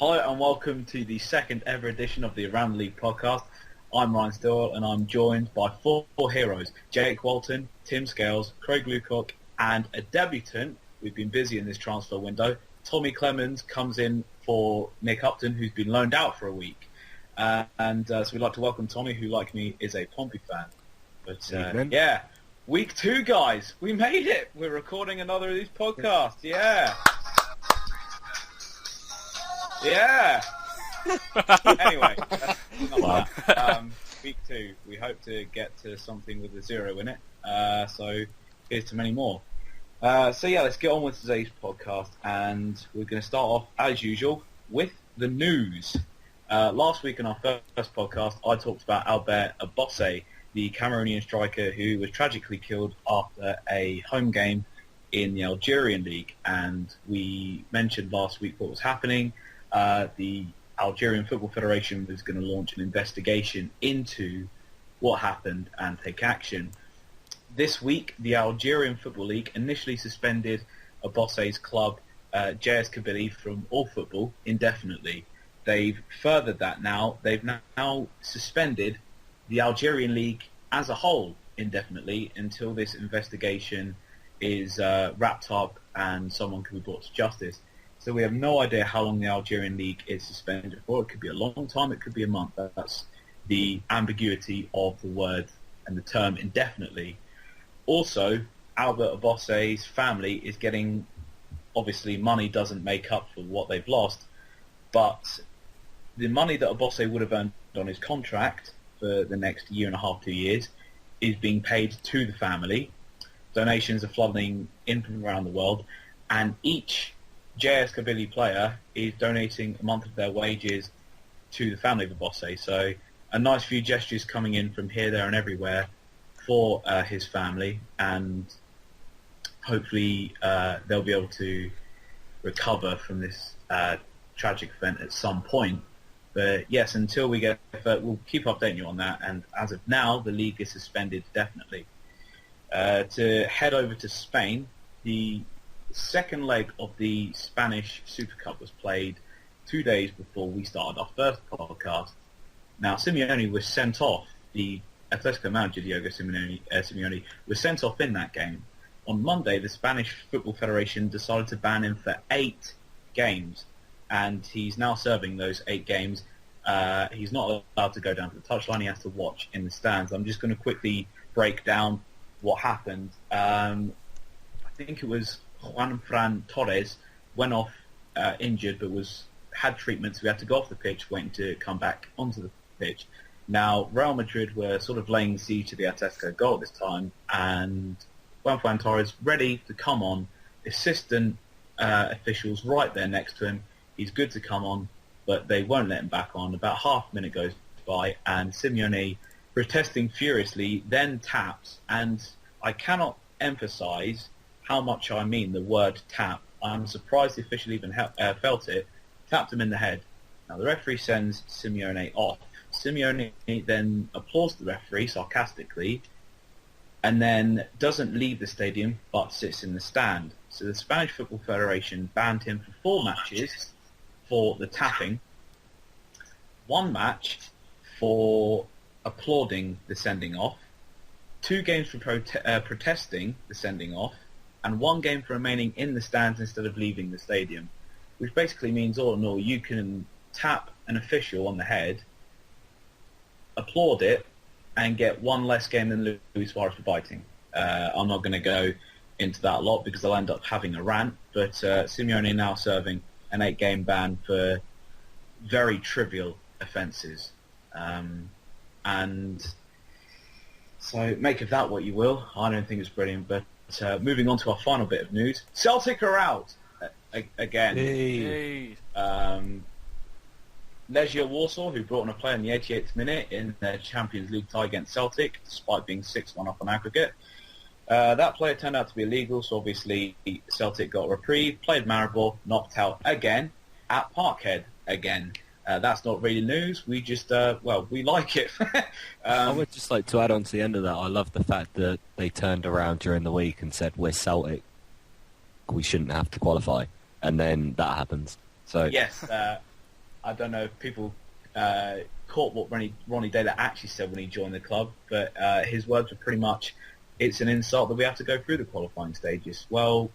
Hi and welcome to the second ever edition of the Around the League podcast. I'm Ryan Stillwell and I'm joined by four heroes, Jake Walton, Tim Scales, Craig Lucock and a debutant. We've been busy in this transfer window. Tommy Clemens comes in for Nick Upton, who's been loaned out for a week. So we'd like to welcome Tommy, who like me is a Pompey fan. But yeah, week 2 guys, we made it. We're recording another of these podcasts. Yeah. Anyway, week 2. We hope to get to something with a 0 in it. So here's to many more. Let's get on with today's podcast, and we're going to start off as usual with the news. Last week in our first podcast, I talked about Albert Abosse, the Cameroonian striker who was tragically killed after a home game in the Algerian league, and we mentioned last week what was happening. The Algerian Football Federation was going to launch an investigation into what happened and take action. This week, the Algerian Football League initially suspended Abosse's club, JS Kabylie, from all football indefinitely. They've furthered that now. They've now suspended the Algerian League as a whole indefinitely until this investigation is wrapped up and someone can be brought to justice. So we have no idea how long the Algerian League is suspended for. It could be a long time, it could be a month. That's the ambiguity of the word and the term indefinitely. Also, Albert Abosse's family is getting, obviously money doesn't make up for what they've lost, but the money that Abosse would have earned on his contract for the next year and a half, 2 years, is being paid to the family. Donations are flooding in from around the world, and each JS Kabylie player is donating a month of their wages to the family of Abosse. So a nice few gestures coming in from here, there and everywhere for his family, and hopefully they'll be able to recover from this tragic event at some point. But yes, until we get, we'll keep updating you on that, and as of now the league is suspended definitely. To head over to Spain, the second leg of the Spanish Super Cup was played 2 days before we started our first podcast. Now, Simeone was sent off. The Atletico manager, Diego Simeone, was sent off in that game. On Monday, the Spanish Football Federation decided to ban him for 8 games, and he's now serving those 8 games. He's not allowed to go down to the touchline. He has to watch in the stands. I'm just going to quickly break down what happened. I think it was Juanfran Torres went off injured, but had treatment, so we had to go off the pitch, waiting to come back onto the pitch. Now, Real Madrid were sort of laying siege to the Atletico goal at this time, and Juanfran Torres ready to come on. Assistant officials right there next to him. He's good to come on, but they won't let him back on. About half a minute goes by, and Simeone, protesting furiously, then taps, and I cannot emphasise how much I mean the word tap. I'm surprised the official even felt it. Tapped him in the head. Now the referee sends Simeone off. Simeone then applauds the referee sarcastically, and then doesn't leave the stadium but sits in the stand. So the Spanish Football Federation banned him for 4 matches for the tapping, 1 match for applauding the sending off, 2 games for protesting the sending off, and 1 game for remaining in the stands instead of leaving the stadium, which basically means, all in all, you can tap an official on the head, applaud it, and get 1 less game than Luis Suarez for biting. I'm not going to go into that a lot because I'll end up having a rant, but Simeone now serving an 8-game ban for very trivial offences. And so make of that what you will. I don't think it's brilliant, but moving on to our final bit of news. Celtic are out again. Hey. Legia Warsaw, who brought on a player in the 88th minute in their Champions League tie against Celtic, despite being 6-1 up on aggregate. That player turned out to be illegal, so obviously Celtic got a reprieve, played Maribor, knocked out again at Parkhead again. That's not really news. We just, we like it. I would just like to add on to the end of that. I love the fact that they turned around during the week and said, we're Celtic, we shouldn't have to qualify. And then that happens. So yes, I don't know if people caught what Ronnie Taylor actually said when he joined the club, but his words were pretty much, it's an insult that we have to go through the qualifying stages. Well,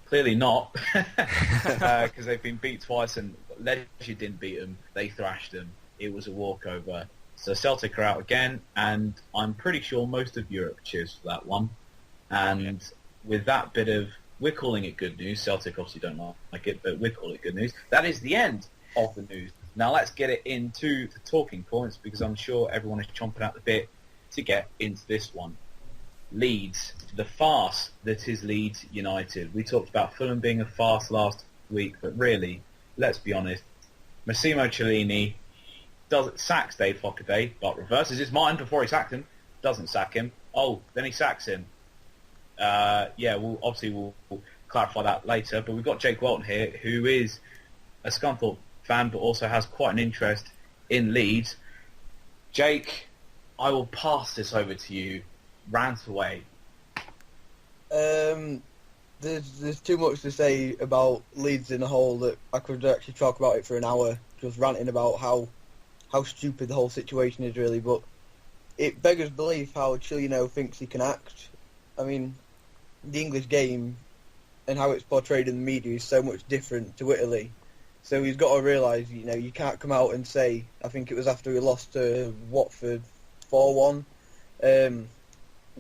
clearly not, because they've been beat twice and Leicester didn't beat them. They thrashed them. It was a walkover. So Celtic are out again, and I'm pretty sure most of Europe cheers for that one. And with that bit of, we're calling it good news. Celtic obviously don't like it, but we call it good news. That is the end of the news. Now let's get it into the talking points, because I'm sure everyone is chomping at the bit to get into this one. Leeds, the farce that is Leeds United. We talked about Fulham being a farce last week, but really, let's be honest, Massimo Cellini sacks Dave Hockaday, but reverses his mind before he sacked him. Doesn't sack him. Oh, then he sacks him. We'll clarify that later. But we've got Jake Walton here, who is a Scunthorpe fan, but also has quite an interest in Leeds. Jake, I will pass this over to you. Rant away. There's too much to say about Leeds in a whole that I could actually talk about it for an hour, just ranting about how stupid the whole situation is, really. But it beggars belief how Chilino thinks he can act. I mean, the English game and how it's portrayed in the media is so much different to Italy. So he's got to realise, you can't come out and say, I think it was after we lost to Watford 4-1,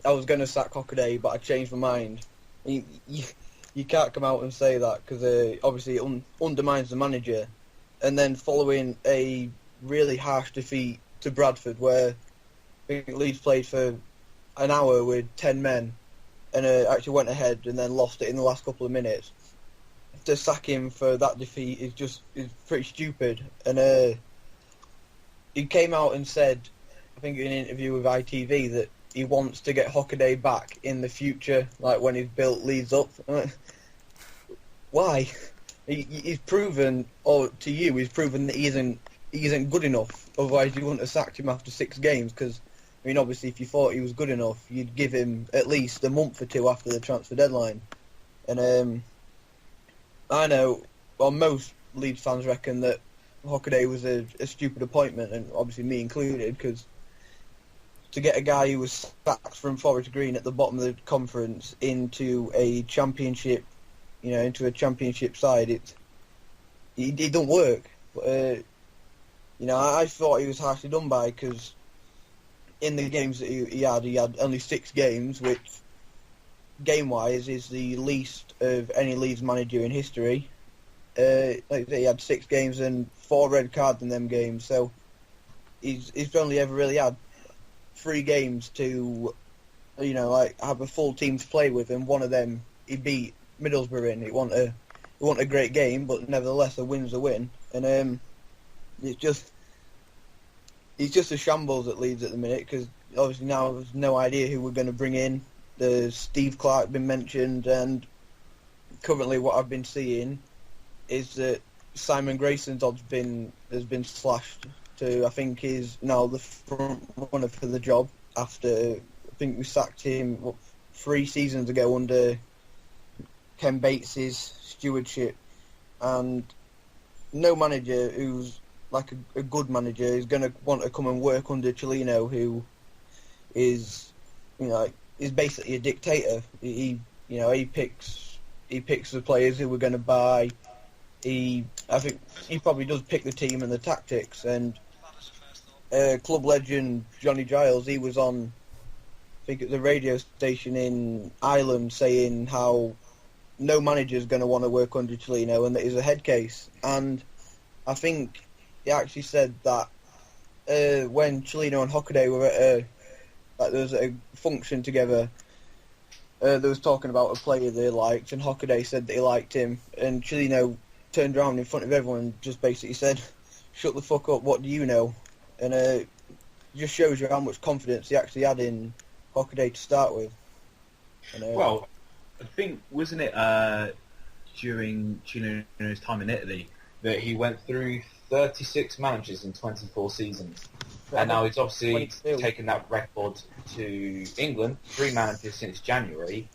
I was going to sack Hockaday, but I changed my mind. You can't come out and say that, because obviously it undermines the manager. And then following a really harsh defeat to Bradford, where I think Leeds played for an hour with 10 men and actually went ahead and then lost it in the last couple of minutes. To sack him for that defeat is pretty stupid. And he came out and said, I think in an interview with ITV, that he wants to get Hockaday back in the future, like when he's built Leeds up. Why? He's proven, or to you, he's proven that he isn't good enough. Otherwise, you wouldn't have sacked him after 6 games. Because, I mean, obviously, if you thought he was good enough, you'd give him at least a month or 2 after the transfer deadline. And I know, well, most Leeds fans reckon that Hockaday was a stupid appointment, and obviously me included, because to get a guy who was sacked from Forest Green at the bottom of the conference into a championship, into a championship side, it don't work. But, I thought he was harshly done by, because in the games that he had only 6 games, which game-wise is the least of any Leeds manager in history. Like I say, he had 6 games and 4 red cards in them games, so he's only ever really had 3 games to, have a full team to play with, and one of them he beat Middlesbrough in. It wasn't a great game, but nevertheless a win's a win. And it's just a shambles at Leeds at the minute, because obviously now there's no idea who we're going to bring in. There's Steve Clark been mentioned, and currently what I've been seeing is that Simon Grayson's odds has been slashed to, I think, is now the front runner for the job, after I think we sacked him 3 seasons ago under Ken Bates's stewardship. And no manager who's like a good manager is going to want to come and work under Cellino, who is basically a dictator. He picks the players who we're going to buy. I think he probably does pick the team and the tactics. And club legend Johnny Giles, he was on, I think, at the radio station in Ireland, saying how no manager is going to want to work under Cellino, and that he's a head case. And I think he actually said that when Cellino and Hockaday were at there was a function together, they was talking about a player they liked, and Hockaday said that he liked him, and Cellino turned around in front of everyone and just basically said, "Shut the fuck up, what do you know?" And it just shows you how much confidence he actually had in Hockaday to start with. And, well, I think, wasn't it during Cellino's time in Italy that he went through 36 managers in 24 seasons? And now he's obviously 22. taken that record to England, 3 managers since January.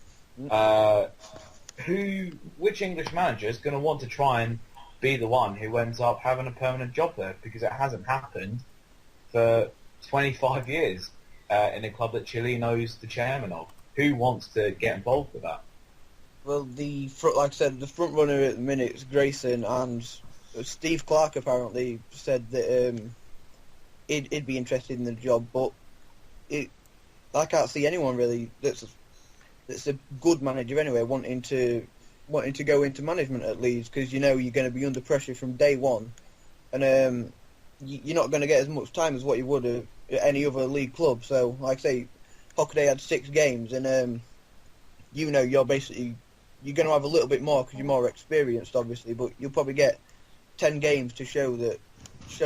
Which English manager is going to want to try and be the one who ends up having a permanent job there, because it hasn't happened for 25 years in a club that Chilino's the chairman of. Who wants to get involved with that? Well, like I said, the front runner at the minute is Grayson, and Steve Clark apparently said that he'd be interested in the job, but I can't see anyone really that's a good manager anyway wanting to go into management at Leeds, because you know you're going to be under pressure from day one, and you're not going to get as much time as what you would at any other league club. So, like I say, Hockaday had 6 games, and you know you're going to have a little bit more because you're more experienced, obviously, but you'll probably get 10 games to show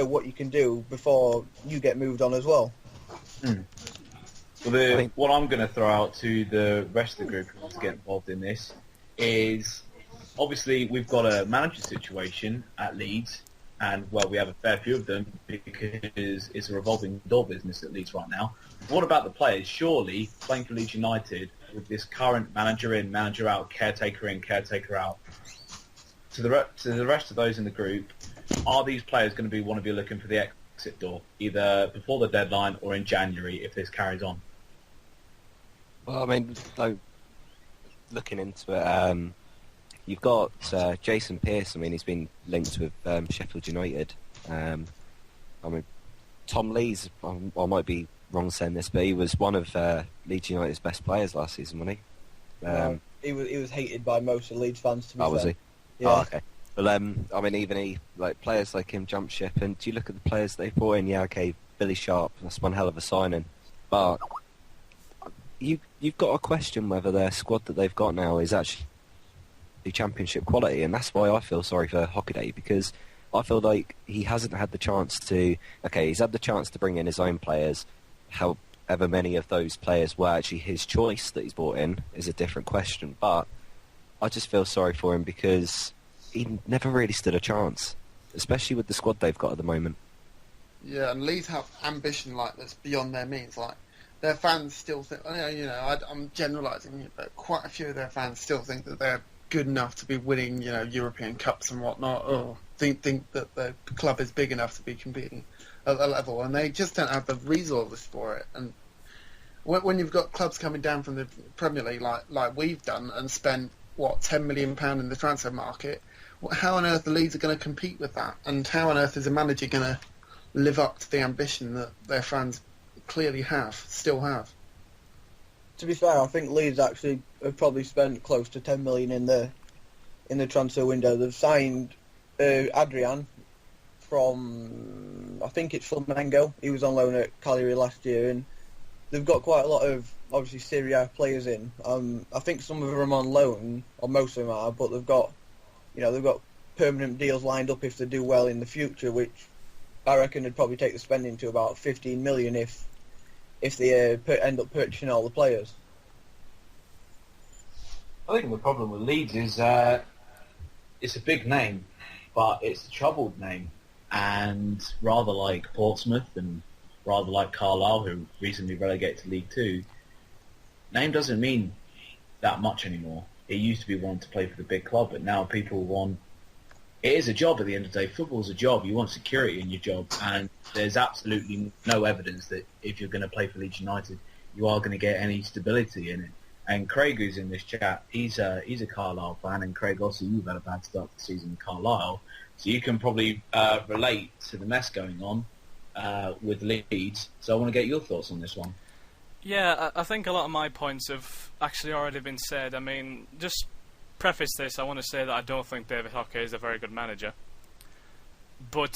what you can do before you get moved on as well. Well, what I'm going to throw out to the rest of the group who wants to get involved in this is, obviously, we've got a manager situation at Leeds, and, well, we have a fair few of them because it's a revolving door business at Leeds right now. What about the players? Surely, playing for Leeds United, with this current manager in, manager out, caretaker in, caretaker out, to the rest of those in the group, are these players going to want to be looking for the exit door, either before the deadline or in January if this carries on? Well, I mean, looking into it, you've got Jason Pearce. I mean, he's been linked with Sheffield United. I mean, Tom Lees, I might be wrong saying this, but he was one of Leeds United's best players last season, wasn't he? He was hated by most of Leeds fans, to be fair. Was he? Yeah. Oh, okay. Well, I mean, even he, like, players like him jump ship, and do you look at the players they brought in? Yeah, okay, Billy Sharp, that's one hell of a signing, but you've got to question whether their squad that they've got now is actually championship quality, and that's why I feel sorry for Hockaday, because I feel like he hasn't had the chance to. Okay, he's had the chance to bring in his own players. However many of those players were actually his choice that he's brought in is a different question, but I just feel sorry for him because he never really stood a chance, especially with the squad they've got at the moment. Yeah, and Leeds have ambition like this beyond their means. Like, their fans still think, I'm generalising, but quite a few of their fans still think that they're good enough to be winning, European Cups and whatnot, or think that the club is big enough to be competing at that level, and they just don't have the resources for it. And when you've got clubs coming down from the Premier League like we've done and spent, £10 million in the transfer market, how on earth the Leeds are going to compete with that? And how on earth is a manager going to live up to the ambition that their fans clearly still have? To be fair, I think Leeds actually have probably spent close to 10 million in the transfer window. They've signed Adrian from, I think it's Flamengo. He was on loan at Cagliari last year, and they've got quite a lot of, obviously, Serie A players in. I think some of them are on loan, or most of them are, but they've got permanent deals lined up if they do well in the future, which I reckon would probably take the spending to about 15 million if they end up purchasing all the players. I think the problem with Leeds is it's a big name, but it's a troubled name. And rather like Portsmouth and rather like Carlisle, who recently relegated to League Two, name doesn't mean that much anymore. It used to be wanting to play for the big club, but now people want... It is a job at the end of the day. Football's a job. You want security in your job, and there's absolutely no evidence that if you're going to play for Leeds United, you are going to get any stability in it. And Craig, who's in this chat, he's a Carlisle fan, and Craig, also, you've had a bad start to the season in Carlisle, so you can probably relate to the mess going on with Leeds. So I want to get your thoughts on this one. Yeah, I think a lot of my points have actually already been said. I mean, just preface this, I want to say that I don't think David Hockey is a very good manager. But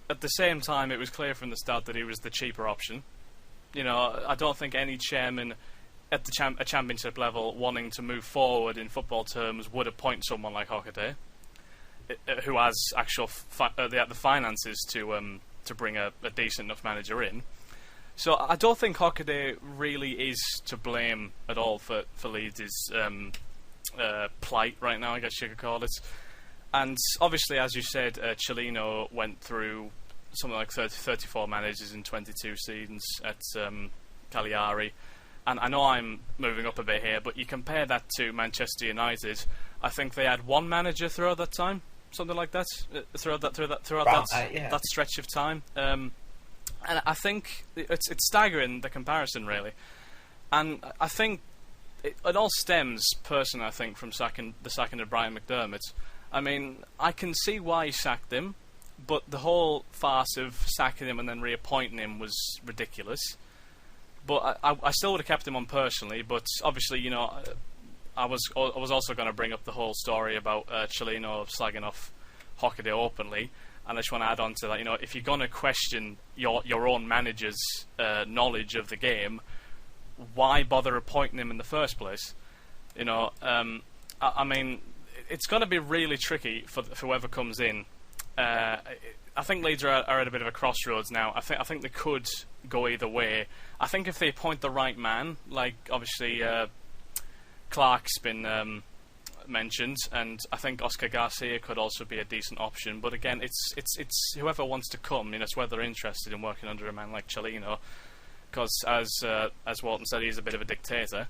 at the same time, it was clear from the start that he was the cheaper option. I don't think any chairman at the a championship level wanting to move forward in football terms would appoint someone like Hockaday, who has the finances to bring a decent enough manager in. So I don't think Hockaday really is to blame at all for Leeds' plight right now, I guess you could call it. And obviously, as you said, Chilino went through something like 34 managers in 22 seasons at Cagliari. And I know I'm moving up a bit here, but you compare that to Manchester United, I think they had one manager throughout that time. something like that, throughout About that yeah. that stretch of time. And I think it's staggering, the comparison, really. And I think it all stems, personally, I think, from the sacking of Brian McDermott. I mean, I can see why he sacked him, but the whole farce of sacking him and then reappointing him was ridiculous. But I still would have kept him on personally, but obviously, you know, I was also going to bring up the whole story about Cellino slagging off Hockaday openly, and I just want to add on to that. You know, if you're going to question your own manager's knowledge of the game, why bother appointing him in the first place? You know, I mean, it's going to be really tricky for whoever comes in. I think Leeds are at a bit of a crossroads now. I think they could go either way. I think if they appoint the right man, like obviously Clark's been mentioned, and I think Oscar Garcia could also be a decent option. But again, it's whoever wants to come. You know, it's whether they're interested in working under a man like Cellino, because as Walton said, he's a bit of a dictator.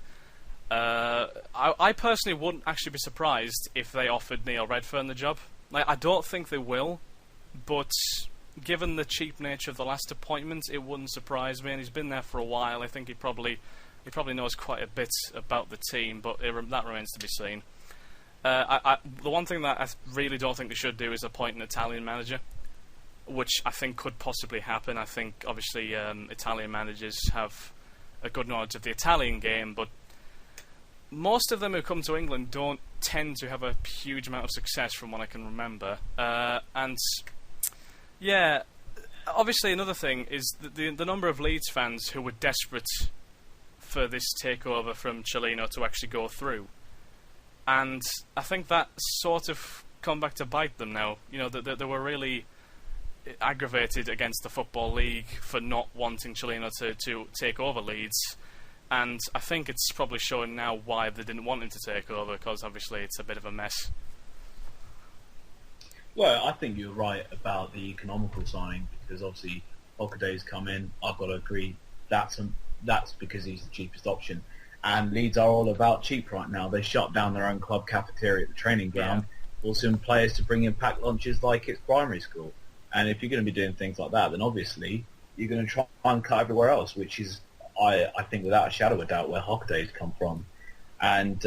I personally wouldn't actually be surprised if they offered Neil Redfern the job. Like, I don't think they will, but given the cheap nature of the last appointment, it wouldn't surprise me. And he's been there for a while. I think he probably knows quite a bit about the team, but that remains to be seen. The one thing that I really don't think they should do is appoint an Italian manager, which I think could possibly happen. I think obviously Italian managers have a good knowledge of the Italian game, but most of them who come to England don't tend to have a huge amount of success, from what I can remember. And yeah, obviously another thing is the number of Leeds fans who were desperate for this takeover from Cellino to actually go through. And I think that sort of come back to bite them now. You know, they were really aggravated against the Football League for not wanting Cellino to take over Leeds. And I think it's probably showing now why they didn't want him to take over, because obviously it's a bit of a mess. Well, I think you're right about the economical signing, because obviously Hockaday's come in. I've got to agree that's because he's the cheapest option. And Leeds are all about cheap right now. They shut down their own club cafeteria at the training ground, forcing players to bring in packed lunches like it's primary school. And if you're going to be doing things like that, then obviously you're going to try and cut everywhere else, which is, I think, without a shadow of a doubt, where Hockaday's come from. And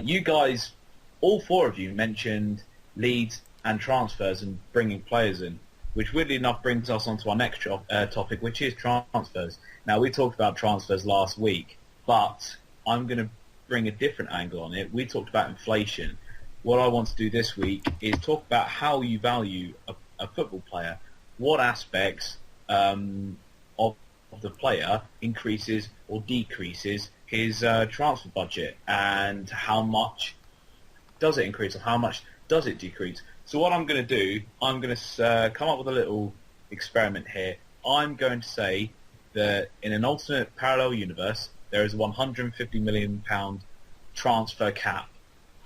you guys, all four of you, mentioned Leeds and transfers and bringing players in, which weirdly enough brings us on to our next topic, which is transfers. Now, we talked about transfers last week, but I'm going to bring a different angle on it. We talked about inflation. What I want to do this week is talk about how you value a football player. What aspects of the player increases or decreases his transfer budget, and how much does it increase or how much does it decrease. So what I'm going to do, I'm going to come up with a little experiment here. I'm going to say that in an alternate parallel universe, there is a £150 million transfer cap,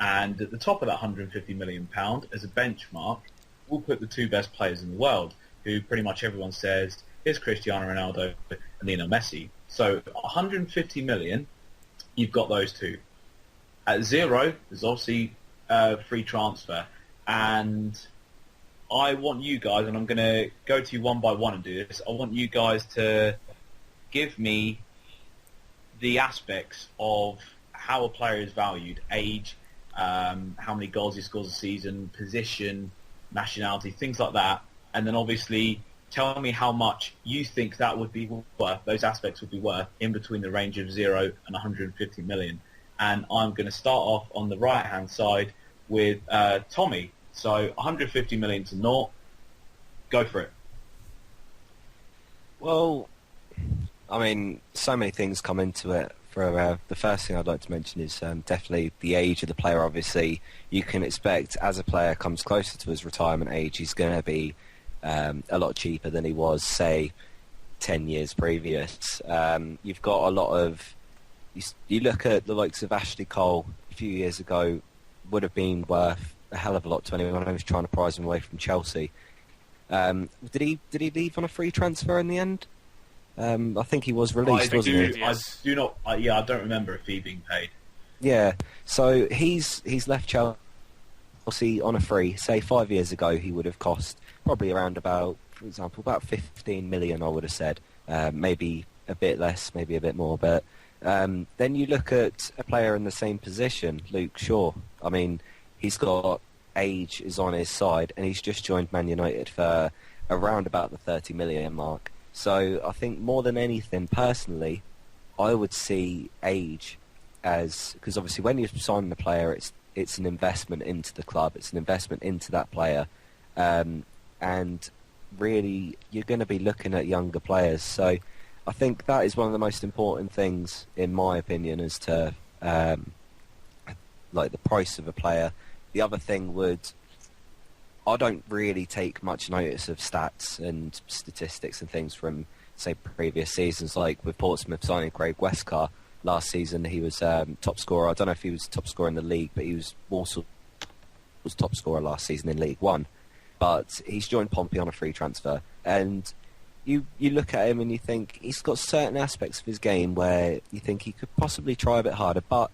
and at the top of that £150 million as a benchmark, we'll put the two best players in the world, who pretty much everyone says is Cristiano Ronaldo and Lionel Messi. So 150 million, you've got those two. At zero, there's obviously free transfer. And I want you guys, and I'm going to go to you one by one and do this, I want you guys to give me the aspects of how a player is valued: age, how many goals he scores a season, position, nationality, things like that. And then obviously tell me how much you think that would be worth, those aspects would be worth, in between the range of 0 and 150 million. And I'm going to start off on the right-hand side with Tommy. So 150 million to naught. Go for it. Well, I mean, so many things come into it. For the first thing I'd like to mention is definitely the age of the player. Obviously, you can expect as a player comes closer to his retirement age, he's going to be a lot cheaper than he was, say, 10 years previous. You've got a lot of... You look at the likes of Ashley Cole a few years ago, would have been worth a hell of a lot to anyone who was trying to prize him away from Chelsea. Did he leave on a free transfer in the end? I think he was released, wasn't he? I do not. I don't remember a fee being paid. Yeah, so he's left Chelsea Chelsea on a free, say 5 years ago, he would have cost probably around about, for example, about 15 million, I would have said. Maybe a bit less, maybe a bit more. But then you look at a player in the same position, Luke Shaw. I mean, he's got age is on his side, and he's just joined Man United for around about the 30 million mark. So I think more than anything, personally, I would see age as, because obviously when you sign the player, it's an investment into the club, it's an investment into that player, and really you're going to be looking at younger players. So I think that is one of the most important things, in my opinion, as to like the price of a player. The other thing I don't really take much notice of stats and statistics and things from, say, previous seasons, like with Portsmouth signing Craig Westcar last season. He was top scorer. I don't know if he was top scorer in the league, but he was also was top scorer last season in League One. But he's joined Pompey on a free transfer, and you look at him and you think he's got certain aspects of his game where you think he could possibly try a bit harder, but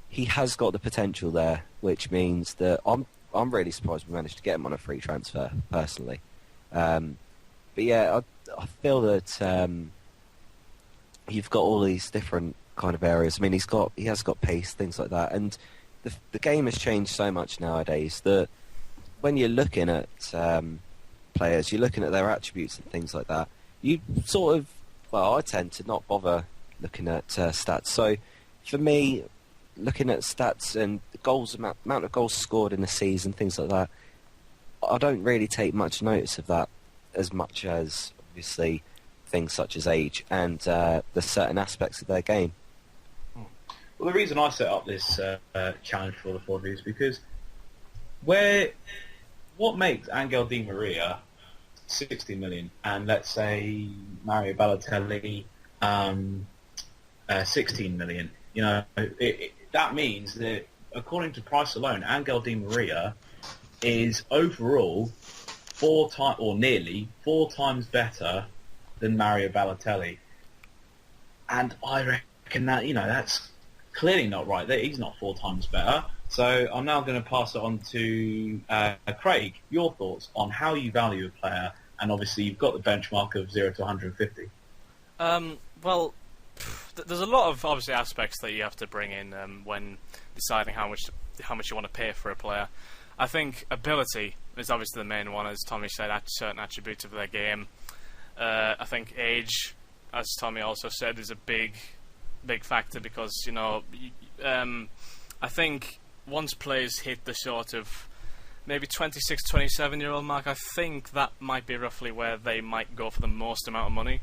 he has got the potential there, which means that I'm really surprised we managed to get him on a free transfer, personally. But yeah, I feel that you've got all these different kind of areas. I mean, he has got pace, things like that, and the game has changed so much nowadays that when you're looking at players, you're looking at their attributes and things like that. You sort of, I tend to not bother looking at stats. So for me, looking at stats and the goals, amount of goals scored in the season, things like that, I don't really take much notice of that as much as, obviously, things such as age and the certain aspects of their game. Well, the reason I set up this challenge for the four of you is because what makes Angel Di Maria 60 million and, let's say, Mario Balotelli 16 million? You know, that means that, according to price alone, Angel Di Maria is overall nearly four times better than Mario Balotelli. And I reckon that, that's clearly not right. He's not four times better. So I'm now going to pass it on to Craig. Your thoughts on how you value a player, and obviously you've got the benchmark of 0 to 150. Well, there's a lot of obviously aspects that you have to bring in when deciding how much you want to pay for a player. I think ability is obviously the main one, as Tommy said, certain attributes of their game. I think age, as Tommy also said, is a big factor because I think once players hit the sort of maybe 26, 27-year-old mark, I think that might be roughly where they might go for the most amount of money.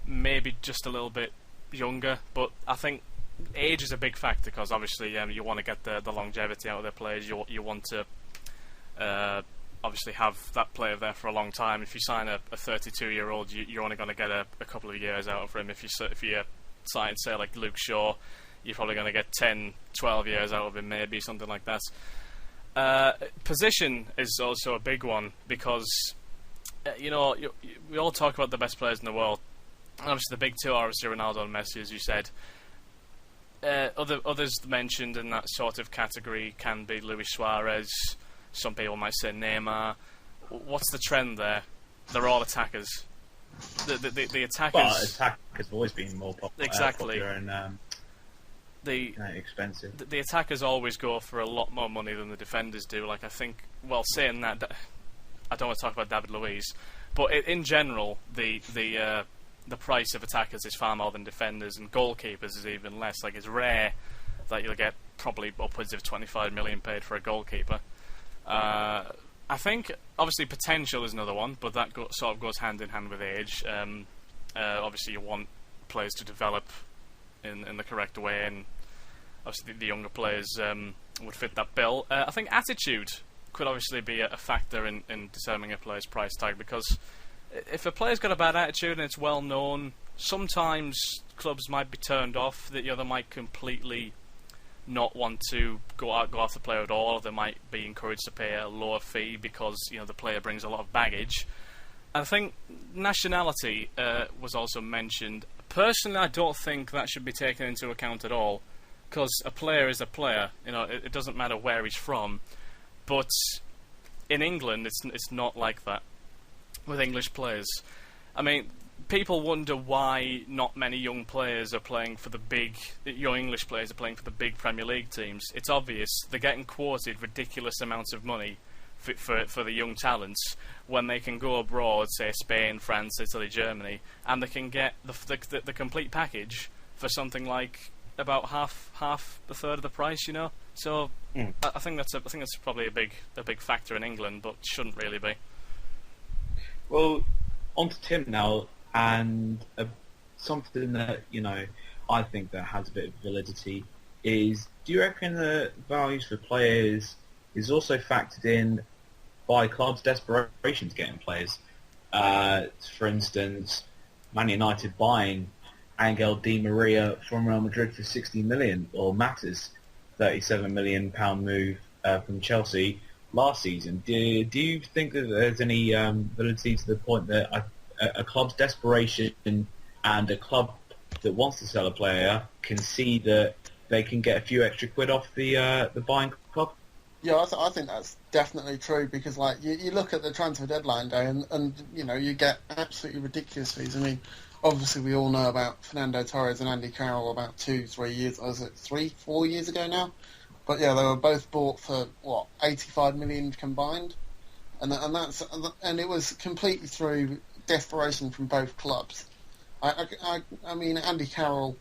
Maybe just a little bit younger, but I think age is a big factor because obviously you want to get the longevity out of their players. You want to obviously have that player there for a long time. If you sign a 32-year-old, you're only going to get a couple of years out of him. If you sign, say, like Luke Shaw, you're probably going to get 10, 12 years out of him, maybe, something like that. Position is also a big one because, we all talk about the best players in the world. And obviously the big two are obviously Ronaldo and Messi, as you said. Others mentioned in that sort of category can be Luis Suarez. Some people might say Neymar. What's the trend there? They're all attackers. The attackers... But attackers have always been more popular. Exactly. Popular and expensive. The attackers always go for a lot more money than the defenders do. Like, I think... Well, saying that... I don't want to talk about David Luiz. But in general, the price of attackers is far more than defenders, and goalkeepers is even less. Like, it's rare that you'll get probably upwards of 25 million paid for a goalkeeper. I think, obviously, potential is another one, but that sort of goes hand in hand with age. Obviously, you want players to develop in the correct way, and obviously the younger players would fit that bill. I think attitude could obviously be a factor in determining a player's price tag, because if a player's got a bad attitude and it's well known, sometimes clubs might be turned off. That they might completely not want to go off the player at all. They might be encouraged to pay a lower fee because the player brings a lot of baggage. I think nationality was also mentioned. Personally, I don't think that should be taken into account at all, because a player is a player. It doesn't matter where he's from. But in England, it's not like that with English players. I mean, people wonder why not many young English players are playing for the big Premier League teams. It's obvious. They're getting quoted ridiculous amounts of money for the young talents when they can go abroad, say Spain, France, Italy, Germany, and they can get the complete package for something like about half a third of the price, you know. So I think that's probably a big factor in England, but shouldn't really be. Well, on to Tim now, and something that I think that has a bit of validity is: do you reckon the values for players is also factored in by clubs' desperation to get in players? For instance, Man United buying Angel Di Maria from Real Madrid for 60 million, or Mattis, £37 million move from Chelsea last season. Do you think that there's any validity to the point that a club's desperation and a club that wants to sell a player can see that they can get a few extra quid off the buying club? Yeah, I think that's definitely true, because like you look at the transfer deadline day and you get absolutely ridiculous fees. I mean, obviously we all know about Fernando Torres and Andy Carroll about 2-3 years, or was it 3-4 years ago now? But yeah, they were both bought for 85 million combined, and it was completely through desperation from both clubs. I mean, Andy Carroll,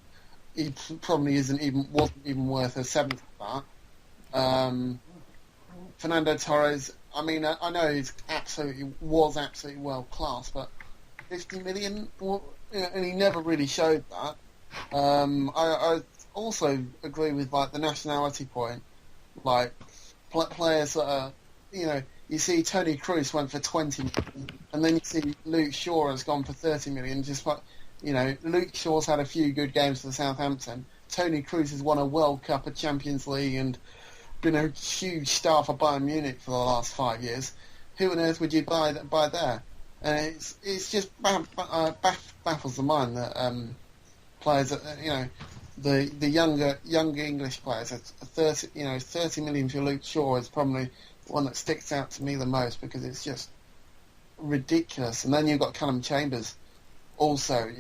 he probably wasn't even worth a seventh of that. Fernando Torres, I mean, I know he was absolutely world class, but 50 million, and he never really showed that. I also agree with like the nationality point, like players that are, you see Tony Kroos went for 20 million, and then you see Luke Shaw has gone for 30 million. Just like, Luke Shaw's had a few good games for Southampton. Tony Kroos has won a World Cup, a Champions League, and been a huge star for Bayern Munich for the last 5 years. Who on earth would you buy there? And it's just baffles the mind that players, the younger English players, 30 million for Luke Shaw is probably the one that sticks out to me the most, because it's just ridiculous. And then you've got Callum Chambers, also,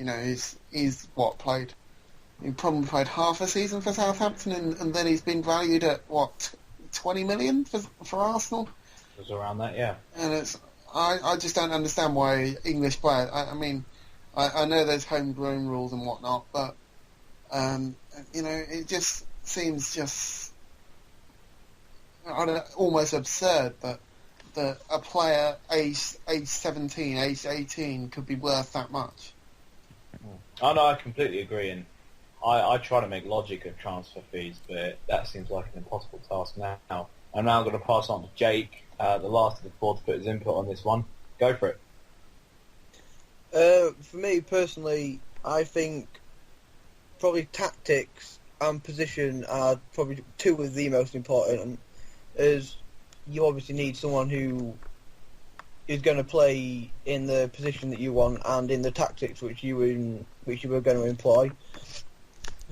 he's played. He probably played half a season for Southampton, and then he's been valued at 20 million for Arsenal. It was around that, yeah. And I just don't understand why English players. I mean, I know there's homegrown rules and whatnot, but it just seems almost absurd that a player aged 17, aged 18 could be worth that much. Oh no, I completely agree, and I try to make logic of transfer fees, but that seems like an impossible task now. I'm now going to pass on to Jake, the last of the four, to put his input on this one. Go for it. For me personally, I think probably tactics and position are probably two of the most important. As you obviously need someone who is going to play in the position that you want and in the tactics which you were going to employ.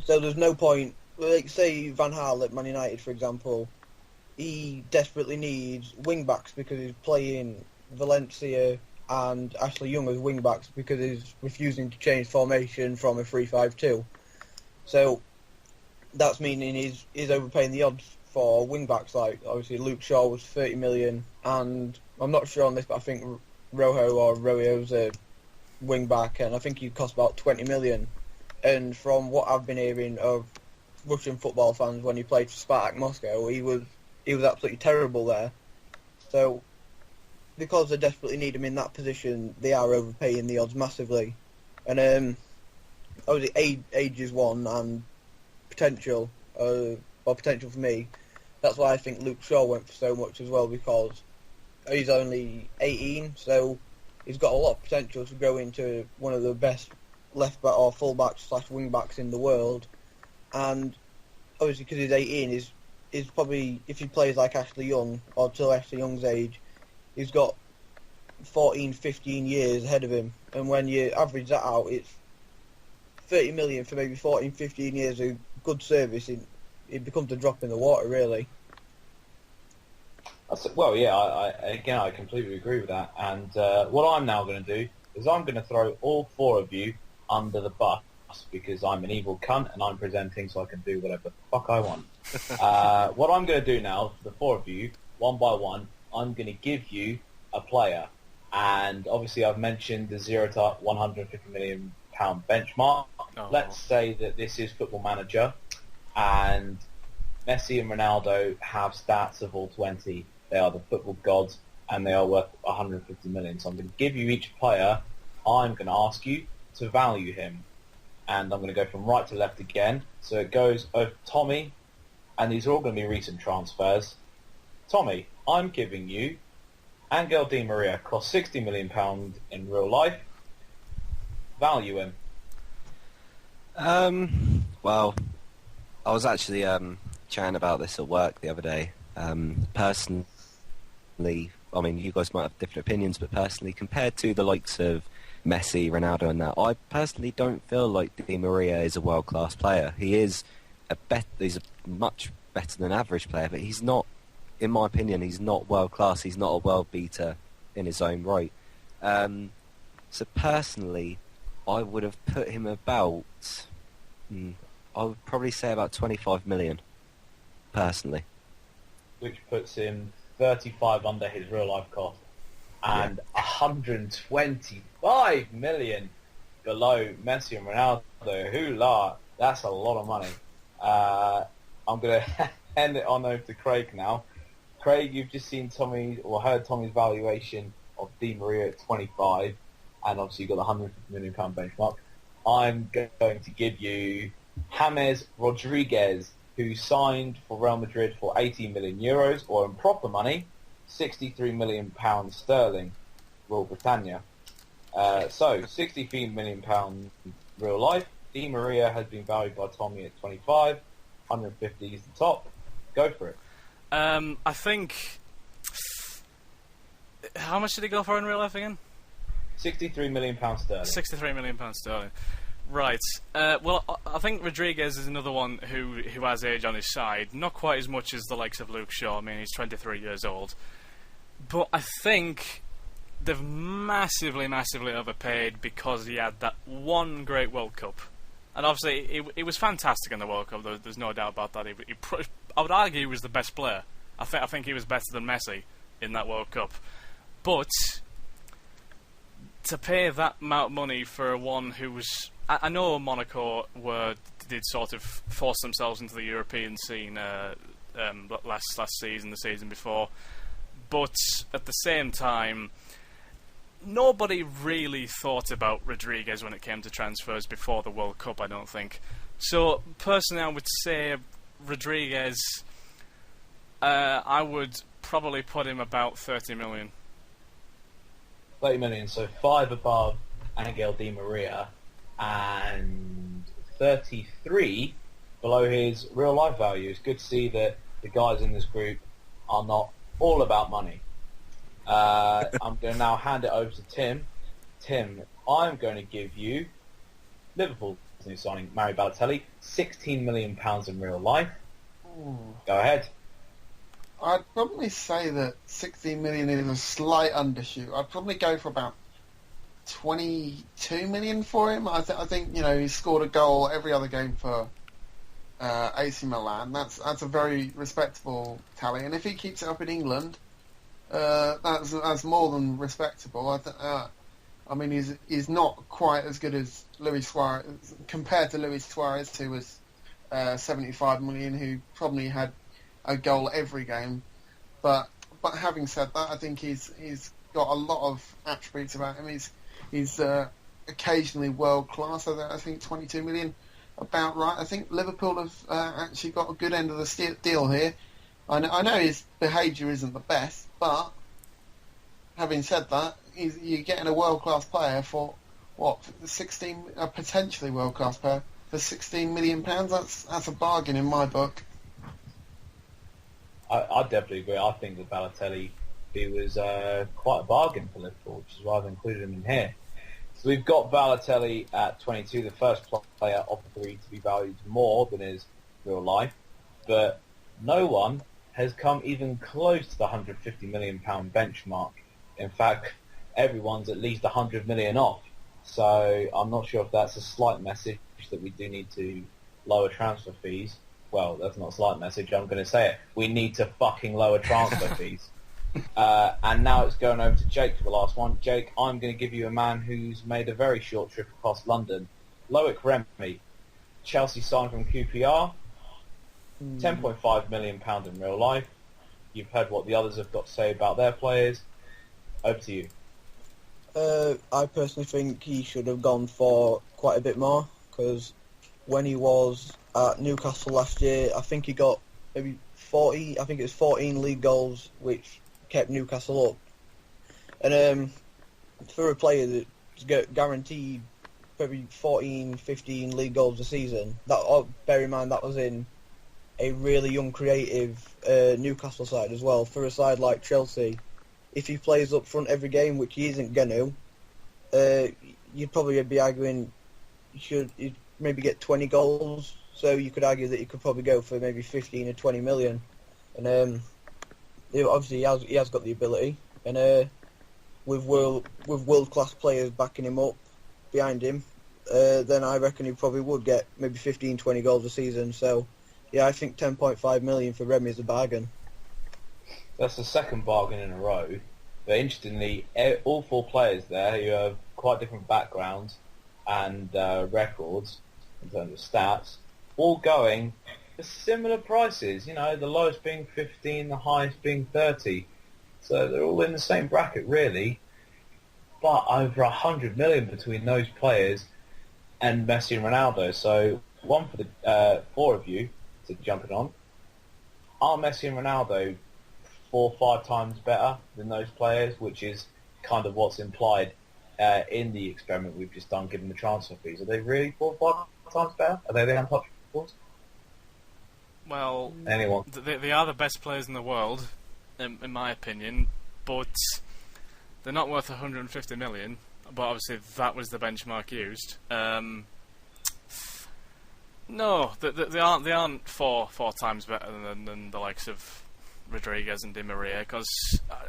So there's no point, like say Van Gaal at Man United, for example, he desperately needs wing-backs because he's playing Valencia and Ashley Young as wing-backs because he's refusing to change formation from a 3-5-2. So that's meaning he's overpaying the odds for wing-backs. Like, obviously Luke Shaw was 30 million, and I'm not sure on this, but I think Rojo's a wing-back, and I think he cost about 20 million. And from what I've been hearing of Russian football fans, when he played for Spartak Moscow, he was absolutely terrible there. So, because they desperately need him in that position, they are overpaying the odds massively. And obviously age is one, and potential for me. That's why I think Luke Shaw went for so much as well, because he's only 18, so he's got a lot of potential to grow into one of the best left back or full backs / wing backs in the world. And obviously because he's 18, is probably, if he plays like Ashley Young or till Ashley Young's age, he's got 14, 15 years ahead of him. And when you average that out, it's 30 million for maybe 14, 15 years of good service. It becomes a drop in the water, really. Well, yeah, I completely agree with that. And what I'm now going to do is I'm going to throw all four of you under the bus because I'm an evil cunt and I'm presenting, so I can do whatever the fuck I want. What I'm going to do now, for the four of you, one by one, I'm going to give you a player. And obviously I've mentioned the 0 to 150 million pound benchmark. Oh. Let's say that this is Football Manager, and Messi and Ronaldo have stats of all 20. They are the football gods, and they are worth 150 million. So I'm going to give you each player. I'm going to ask you to value him. And I'm going to go from right to left again. So it goes over Tommy, and these are all going to be recent transfers. Tommy, I'm giving you Angel Di Maria, cost £60 million in real life. Value him. Well, I was actually chatting about this at work the other day. Personally, I mean, you guys might have different opinions, but personally, compared to the likes of Messi, Ronaldo and that, I personally don't feel like Di Maria is a world-class player. He's a much better than average player, but he's not, in my opinion, he's not world-class. He's not a world beater in his own right. So personally, I would have put him about, I would probably say about 25 million, personally. Which puts him 35 under his real-life cost. And 125 million below Messi and Ronaldo. Hoo-la, that's a lot of money. I'm going to hand it on over to Craig now. Craig, you've just seen heard Tommy's valuation of Di Maria at 25, and obviously you've got the 150 million pound benchmark. I'm going to give you James Rodriguez, who signed for Real Madrid for 18 million euros, or in proper money, 63 million pounds sterling, Royal Britannia. So 63 million pounds real life. Di Maria has been valued by Tommy at 25. 150 is the top. Go for it. I think. How much did he go for in real life again? 63 million pounds sterling. 63 million pounds sterling. Right. Well, I think Rodriguez is another one who has age on his side. Not quite as much as the likes of Luke Shaw. I mean, he's 23 years old. But I think they've massively, massively overpaid because he had that one great World Cup. And obviously, it was fantastic in the World Cup. There's no doubt about that. I would argue he was the best player. I think he was better than Messi in that World Cup. But to pay that amount of money for one who was... I know Monaco did sort of force themselves into the European scene last season, the season before. But at the same time, nobody really thought about Rodriguez when it came to transfers before the World Cup, I don't think. So, personally, I would say Rodriguez, I would probably put him about 30 million. 30 million, so 5 above Angel Di Maria and 33 below his real life value. It's good to see that the guys in this group are not all about money. I'm going to now hand it over to Tim. Tim, I'm going to give you Liverpool's new signing, Mario Balotelli, £16 million in real life. Ooh. Go ahead. I'd probably say that 16 million is a slight undershoot. I'd probably go for about 22 million for him. I think he scored a goal every other game for AC Milan. That's a very respectable tally, and if he keeps it up in England, that's more than respectable. I mean, he's not quite as good as Luis Suarez compared to Luis Suarez, who was 75 million, who probably had a goal every game. But having said that, I think he's got a lot of attributes about him. He's occasionally world class. I think 22 million, about right. I think Liverpool have actually got a good end of the deal here. I know his behaviour isn't the best, but having said that, you're getting a world class player for what, 16, a potentially world class player for £16 million. That's a bargain in my book. I definitely agree. I think that Balotelli, he was quite a bargain for Liverpool, which is why I've included him in here. So we've got Balotelli at 22, the first player of the three to be valued more than his real life, but no one has come even close to the £150 million benchmark. In fact, everyone's at least 100 million off. So I'm not sure if that's a slight message that we do need to lower transfer fees. Well, that's not a slight message, I'm going to say it. We need to fucking lower transfer fees. And now it's going over to Jake for the last one. Jake, I'm going to give you a man who's made a very short trip across London. Loic Remy, Chelsea signed from QPR, £10.5 million in real life. You've heard what the others have got to say about their players. Over to you. I personally think he should have gone for quite a bit more, because when he was at Newcastle last year, I think he got maybe 14 league goals, which kept Newcastle up. And for a player that's guaranteed probably 14, 15 league goals a season, bear in mind that was in a really young, creative Newcastle side as well. For a side like Chelsea, if he plays up front every game, which he isn't going to, you'd probably be arguing he'd maybe get 20 goals. So you could argue that he could probably go for maybe 15 or 20 million. And obviously he has got the ability. And with world-class players backing him up behind him, then I reckon he probably would get maybe 15, 20 goals a season. So, yeah, I think 10.5 million for Remy is a bargain. That's the second bargain in a row. But interestingly, all four players there who have quite different backgrounds and records in terms of stats, all going for similar prices. You know, the lowest being 15, the highest being 30. So they're all in the same bracket, really. But over 100 million between those players and Messi and Ronaldo. So one for the four of you to jump it on. Are Messi and Ronaldo 4 or 5 times better than those players, which is kind of what's implied in the experiment we've just done, given the transfer fees? Are they really 4 or 5 times better? Are they the untouchables? Well, anyone? They are the best players in the world, in my opinion, but they're not worth 150 million. But obviously, that was the benchmark used. No, they aren't four times better than the likes of Rodriguez and Di Maria, because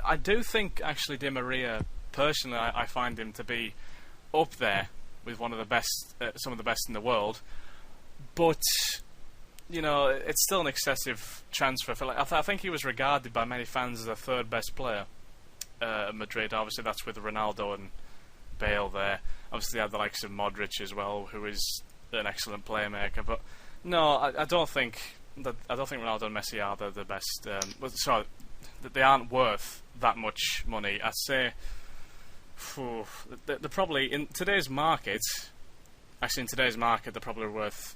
I do think actually Di Maria, personally, I find him to be up there with one of the best, some of the best in the world. But you know, it's still an excessive transfer. I think he was regarded by many fans as the third best player at Madrid. Obviously, that's with Ronaldo and Bale there. Obviously, they had the likes of Modric as well, who is an excellent playmaker. But no, I don't think Ronaldo and Messi are the best. Sorry, they aren't worth that much money. I'd say they're probably in today's market. Actually, in today's market, they're probably worth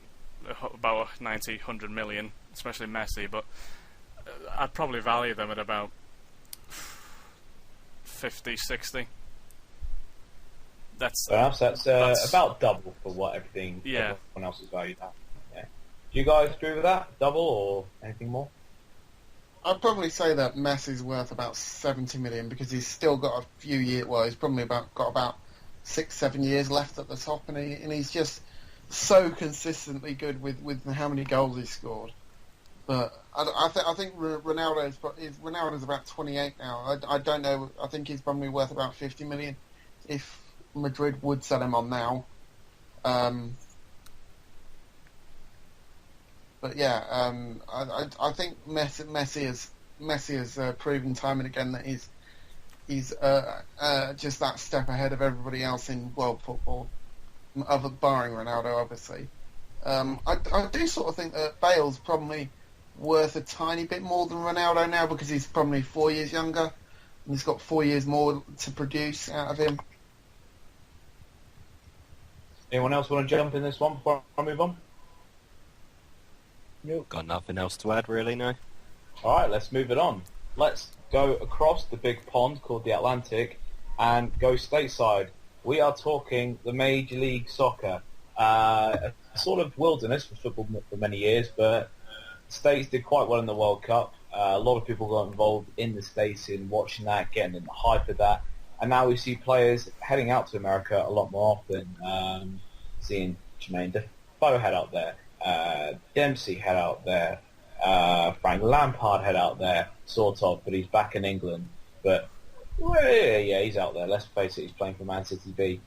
about 90, 100 million, especially Messi. But I'd probably value them at about 50, 60. That's about double for what everyone else is valued at. Yeah. Do you guys agree with that? Double or anything more? I'd probably say that Messi's worth about 70 million because he's still got a few years. Well, he's probably got about 6-7 years left at the top, and he's just so consistently good with how many goals he's scored. But I think Ronaldo's about 28 now. I don't know. I think he's probably worth about 50 million if Madrid would sell him on now. But yeah, I think Messi has proven time and again that he's just that step ahead of everybody else in world football, barring Ronaldo, obviously. I do sort of think that Bale's probably worth a tiny bit more than Ronaldo now because he's probably 4 years younger and he's got 4 years more to produce out of him. Anyone else want to jump in this one before I move on? Nope. Got nothing else to add, really, no. Alright, let's move it on. Let's go across the big pond called the Atlantic and go stateside. We are talking the Major League Soccer. A sort of wilderness for football for many years, but States did quite well in the World Cup. A lot of people got involved in the States in watching that, getting in the hype of that. And now we see players heading out to America a lot more often. Seeing Jermaine Defoe head out there, Dempsey head out there, Frank Lampard head out there, sort of, but he's back in England. But well, yeah, he's out there. Let's face it, he's playing for Man City B.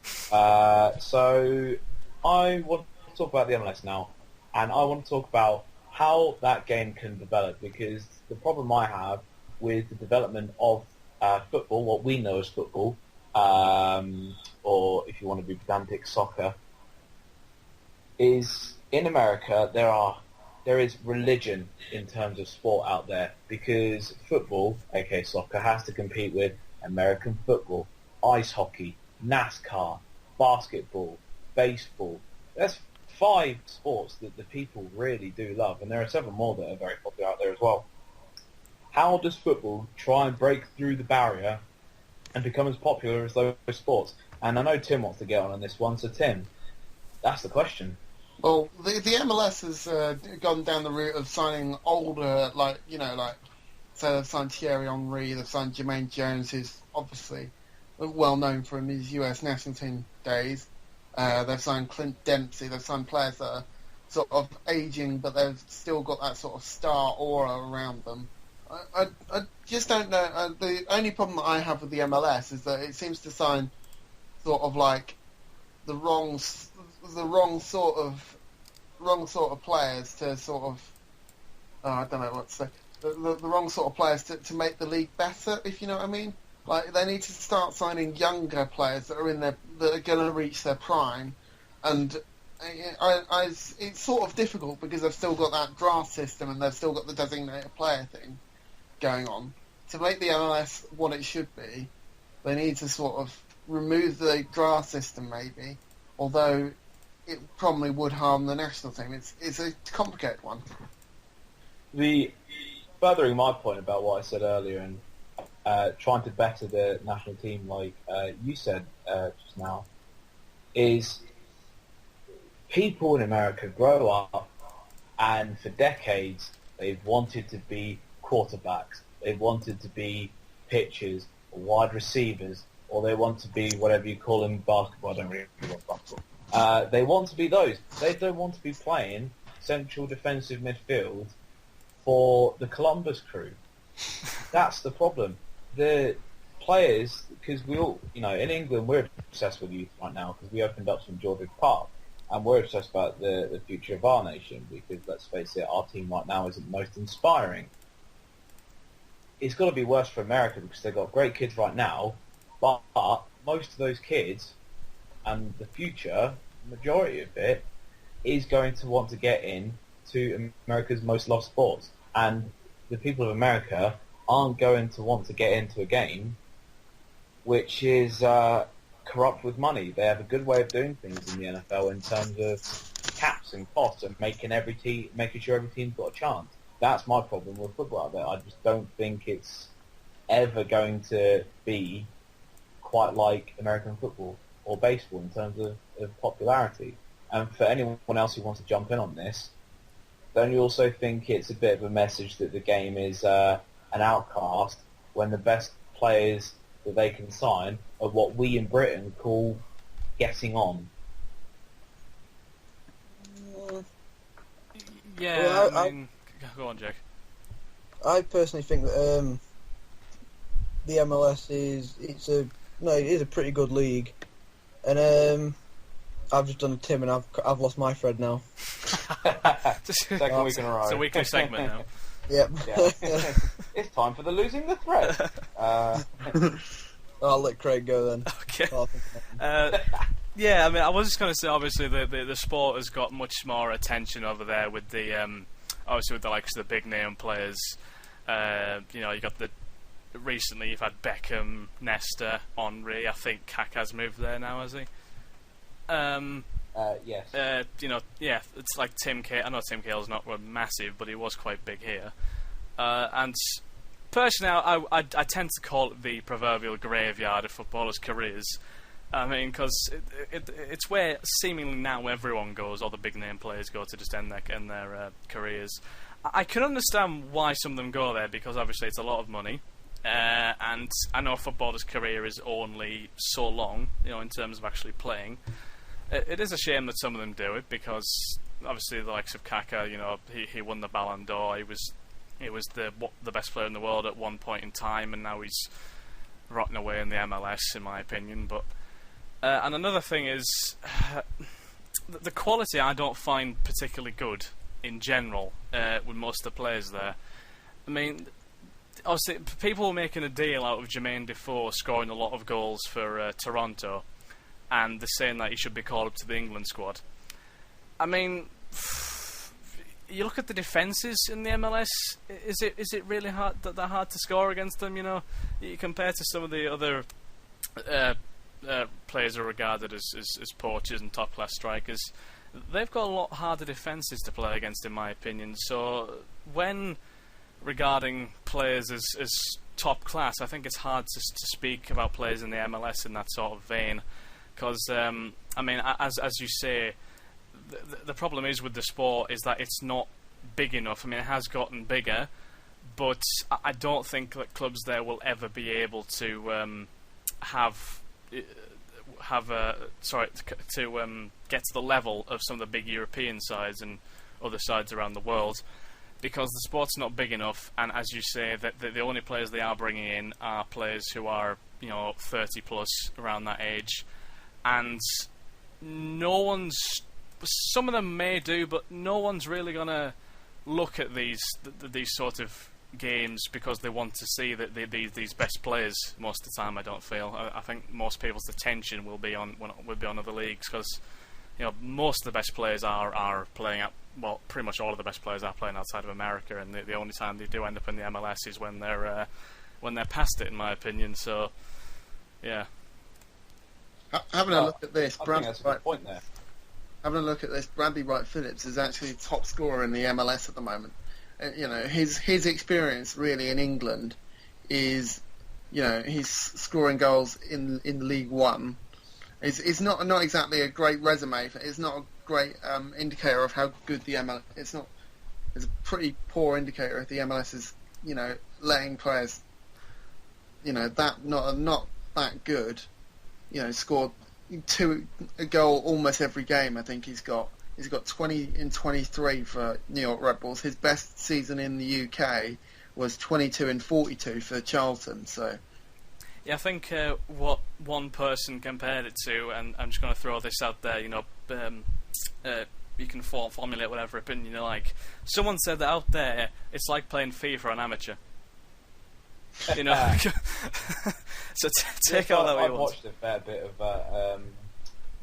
So I want to talk about the MLS now, and I want to talk about how that game can develop, because the problem I have with the development of football, what we know as football, or if you want to be pedantic, soccer, is in America there is religion in terms of sport out there, because football, aka soccer, has to compete with American football, ice hockey, NASCAR, basketball, baseball. There's 5 sports that the people really do love, and there are several more that are very popular out there as well. How does football try and break through the barrier and become as popular as those sports? And I know Tim wants to get on this one, so Tim, that's the question. Well, the MLS has gone down the route of signing older, so they've signed Thierry Henry, they've signed Jermaine Jones, who's obviously well known from his US national team days. They've signed Clint Dempsey, they've signed players that are sort of aging, but they've still got that sort of star aura around them. I just don't know. The only problem that I have with the MLS is that it seems to sign sort of like the wrong sort of players to sort of I don't know what to say. The wrong sort of players to make the league better, if you know what I mean. Like, they need to start signing younger players that are that are going to reach their prime, and it's sort of difficult because they've still got that draft system and they've still got the designated player thing going on. To make the MLS what it should be, they need to sort of remove the draft system, maybe, although it probably would harm the national team. It's a complicated one. Furthering my point about what I said earlier, and trying to better the national team, like you said just now, is people in America grow up, and for decades they've wanted to be quarterbacks, they've wanted to be pitchers, or wide receivers, or they want to be whatever you call them, basketball. I don't really want basketball. They want to be those. They don't want to be playing central defensive midfield for the Columbus Crew. That's the problem. The players, because we all, in England, we're obsessed with youth right now because we opened up St George's Park, and we're obsessed about the future of our nation because, let's face it, our team right now isn't most inspiring. It's got to be worse for America because they've got great kids right now, but most of those kids and the future, majority of it, is going to want to get into America's most loved sports. And the people of America aren't going to want to get into a game which is corrupt with money. They have a good way of doing things in the NFL in terms of caps and costs and making sure every team's got a chance. That's my problem with football out there. I just don't think it's ever going to be quite like American football or baseball in terms of popularity. And for anyone else who wants to jump in on this, don't you also think it's a bit of a message that the game is an outcast when the best players that they can sign are what we in Britain call getting on? Yeah, Well, I mean, go on, Jake. I personally think that the MLS it is a pretty good league, and I've just done a Tim and I've lost my thread now. Second week in a row. It's a weekly segment now. Yep. Yeah. It's time for the losing the thread. I'll let Craig go then. Okay. Yeah, I mean, I was just going to say, obviously, the sport has got much more attention over there with the obviously with the likes of the big name players. You got recently you've had Beckham, Nesta, Henry. I think Kaká's moved there now, has he? Yes. It's like Tim Cahill. I know Tim Cahill's not massive, but he was quite big here. And personally, I tend to call it the proverbial graveyard of footballers' careers. I mean, because it's where seemingly now everyone goes, all the big name players go to just end their careers. I can understand why some of them go there, because obviously it's a lot of money. And I know a footballer's career is only so long, in terms of actually playing. It is a shame that some of them do it, because obviously the likes of Kaká, he won the Ballon d'Or. He was the best player in the world at one point in time, and now he's rotting away in the MLS, in my opinion. But and another thing is the quality I don't find particularly good in general with most of the players there. I mean, obviously people were making a deal out of Jermaine Defoe scoring a lot of goals for Toronto, and they're saying that he should be called up to the England squad. I mean, you look at the defences in the MLS. Is it really that hard to score against them? You compare to some of the other players who are regarded as poachers and top class strikers. They've got a lot harder defences to play against, in my opinion. So when regarding players as top class, I think it's hard to speak about players in the MLS in that sort of vein, because I mean, as you say, the problem is with the sport is that it's not big enough. I mean, it has gotten bigger, but I don't think that clubs there will ever be able to get to the level of some of the big European sides and other sides around the world, because the sport's not big enough. And as you say, that the only players they are bringing in are players who are 30 plus, around that age, and some of them may do, but no one's really gonna look at these sort of games because they want to see these best players most of the time. I don't feel. I think most people's attention will be on other leagues, because most of the best players are playing out. Well, pretty much all of the best players are playing outside of America, and the only time they do end up in the MLS is when they're past it, in my opinion. So, yeah. Having a look at this, I think that's a good point there. Having a look at this, Bradley Wright Phillips is actually top scorer in the MLS at the moment. His experience really in England is, he's scoring goals in League One. It's not exactly a great resume. It's not a great indicator of how good the MLS. It's a pretty poor indicator if the MLS is, letting players, that not that good, score a goal almost every game. I think he's got 20 in 23 for New York Red Bulls. His best season in the UK was 22 in 42 for Charlton. So, yeah, I think what one person compared it to, and I'm just going to throw this out there, you can formulate whatever opinion you like. Someone said that out there, it's like playing FIFA on amateur. So take out that way. I've watched a fair bit of. I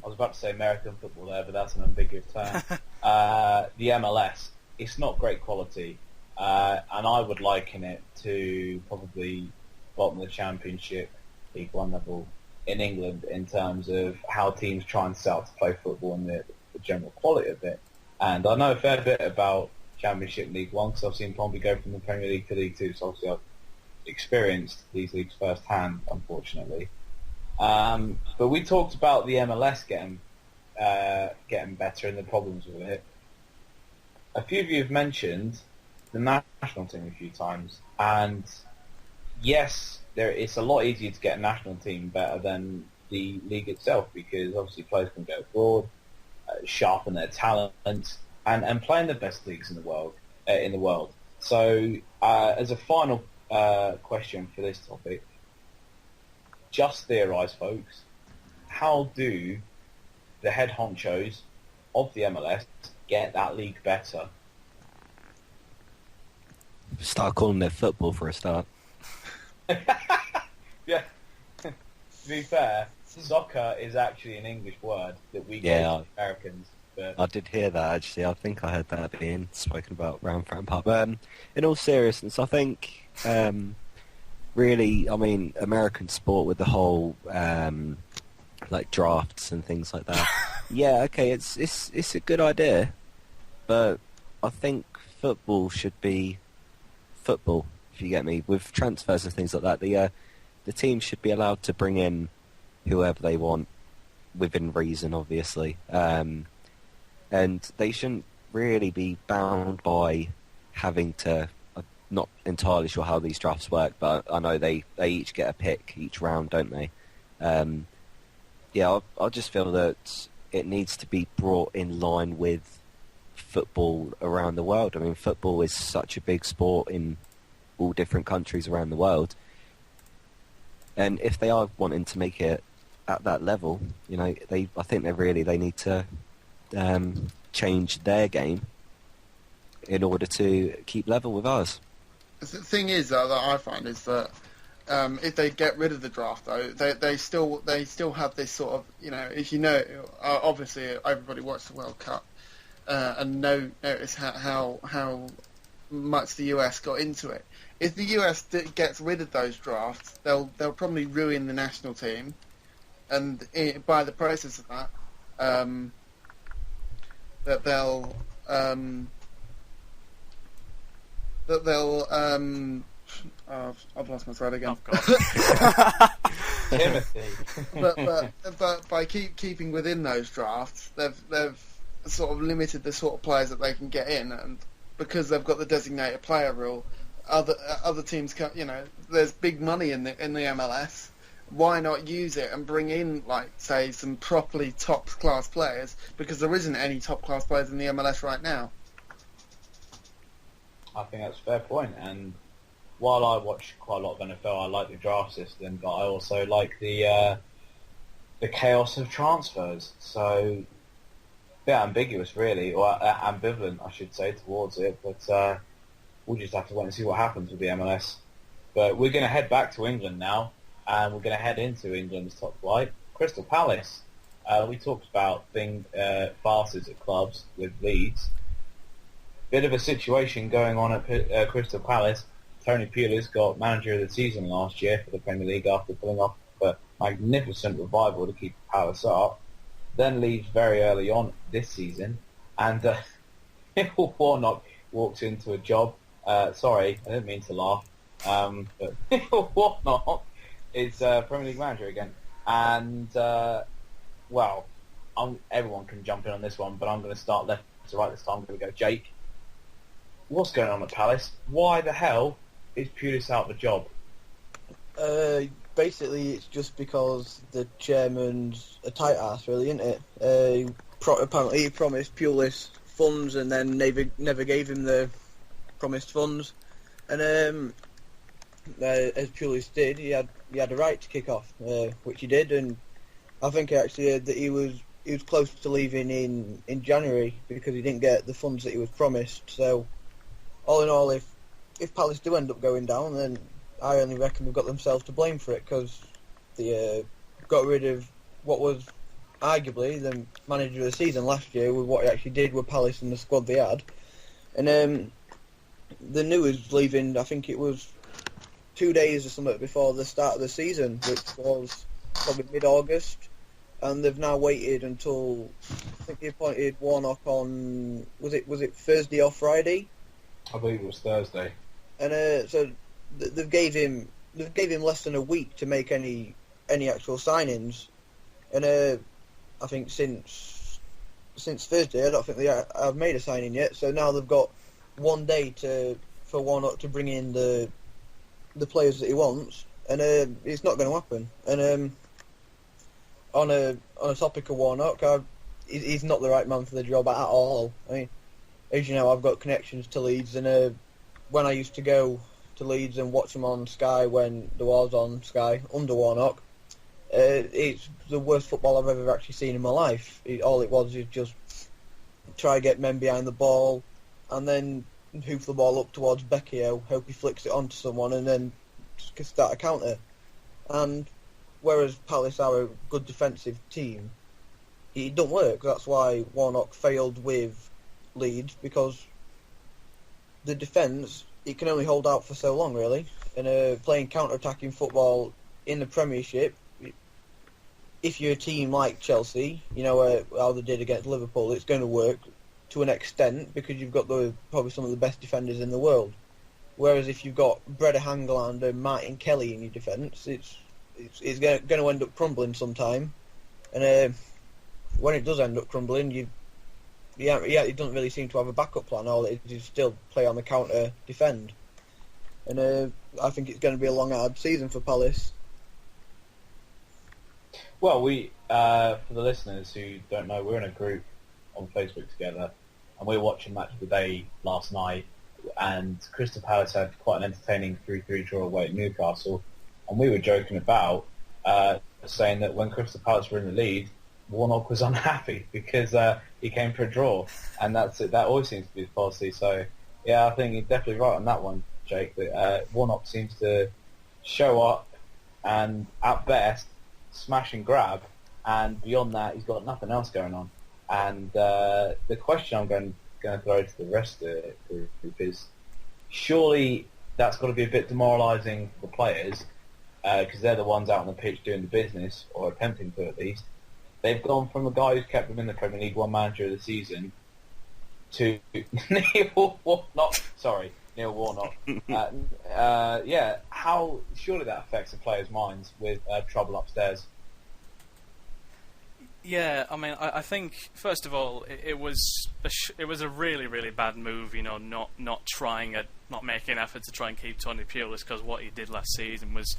was about to say American football there, but that's an ambiguous term. The MLS, it's not great quality, and I would liken it to probably bottom of the Championship, League One level in England in terms of how teams try and set up to play football and the general quality of it. And I know a fair bit about Championship League One because I've seen Pompey go from the Premier League to League Two, so obviously I've experienced these leagues firsthand, unfortunately. But we talked about the MLS getting better and the problems with it. A few of you have mentioned the national team a few times, and yes, it's a lot easier to get a national team better than the league itself, because obviously players can go abroad, sharpen their talent, and play in the best leagues in the world. So, as a final question for this topic, just theorise, folks. How do the head honchos of the MLS get that league better? Start calling it football for a start. Yeah. To be fair, soccer is actually an English word that we get to Americans. But I did hear that, actually. I think I heard that being spoken about around Fratton Park. In all seriousness, I think really, I mean, American sport with the whole like drafts and things like that. Yeah, okay, it's a good idea, but I think football should be football. If you get me, with transfers and things like that, the team should be allowed to bring in whoever they want within reason, obviously, and they shouldn't really be bound by having to. I'm not entirely sure how these drafts work, but I know they each get a pick each round, don't they? I just feel that it needs to be brought in line with football around the world. I mean, football is such a big sport in all different countries around the world. And if they are wanting to make it at that level, I think they need to change their game in order to keep level with ours. The thing is, that I find is that if they get rid of the draft, though, they still have this sort of, if obviously everybody watched the World Cup and notice how much the US got into it. If the US gets rid of those drafts, they'll probably ruin the national team, and by the process of that, I've lost my thread again. Timothy. but by keeping within those drafts, they've sort of limited the sort of players that they can get in, and because they've got the designated player rule, other teams can, there's big money in the MLS. Why not use it and bring in, like, say, some properly top class players? Because there isn't any top class players in the MLS right now. I think that's a fair point. And while I watch quite a lot of NFL, I like the draft system, but I also like the chaos of transfers. So, a bit ambiguous, really, or ambivalent, I should say, towards it. But we'll just have to wait and see what happens with the MLS. But we're going to head back to England now, and we're going to head into England's top flight, Crystal Palace. We talked about farces at clubs with Leeds. Bit of a situation going on at Crystal Palace. Tony Pulis got manager of the season last year for the Premier League after pulling off a magnificent revival to keep Palace up. Then leaves very early on this season, and Warnock walks into a job. Sorry, I didn't mean to laugh. But Warnock is Premier League manager again, and everyone can jump in on this one, but I'm going to start left to right this time. I'm going to go Jake. What's going on at Palace? Why the hell is Pulis out of the job? Basically, it's just because the chairman's a tight ass, really, isn't it? Apparently, he promised Pulis funds and then never gave him the promised funds. And as Pulis did, he had a right to kick off, which he did. And I think actually that he was close to leaving in January because he didn't get the funds that he was promised. So, all in all, if Palace do end up going down, then I only reckon they've got themselves to blame for it, because they got rid of what was arguably the manager of the season last year with what he actually did with Palace and the squad they had. And the news leaving, I think it was 2 days or something before the start of the season, which was probably mid-August, and they've now waited until, I think they appointed Warnock on, was it Thursday or Friday? I believe it was Thursday. And so they gave him less than a week to make any actual signings, and I think since Thursday I don't think they have made a signing yet. So now they've got 1 day for Warnock to bring in the players that he wants, and it's not going to happen. And on a topic of Warnock, he's not the right man for the job at all. I mean, as you know, I've got connections to Leeds, and when I used to go to Leeds and watch them on Sky when there was on Sky under Warnock, it's the worst football I've ever actually seen in my life. All it was is just try to get men behind the ball and then hoof the ball up towards Becchio, hope he flicks it onto someone, and then start a counter. And whereas Palace are a good defensive team, it don't work. That's why Warnock failed with Leeds, because the defence, it can only hold out for so long, really. And playing counter-attacking football in the Premiership, if you're a team like Chelsea, how they did against Liverpool, it's going to work to an extent because you've got probably some of the best defenders in the world. Whereas if you've got Brede Hangeland and Martin Kelly in your defence, it's going to end up crumbling sometime. And when it does end up crumbling, it doesn't really seem to have a backup plan. All it is still play on the counter, defend. And I think it's going to be a long, hard season for Palace. Well, for the listeners who don't know, we're in a group on Facebook together, and we were watching Match of the Day last night, and Crystal Palace had quite an entertaining 3-3 draw away at Newcastle, and we were joking about saying that when Crystal Palace were in the lead, Warnock was unhappy because he came for a draw, and that's it. That always seems to be the policy. So, yeah, I think you're definitely right on that one, Jake. That Warnock seems to show up and, at best, smash and grab, and beyond that, he's got nothing else going on. And the question I'm going to throw to the rest of the group is, surely that's got to be a bit demoralising for the players, because they're the ones out on the pitch doing the business, or attempting to at least. They've gone from a guy who's kept them in the Premier League, one manager of the season, to Neil Warnock. How surely that affects the players' minds with trouble upstairs. Yeah, I mean, I think first of all, it was a really, really bad move. Not making an effort to try and keep Tony Pulis, because what he did last season was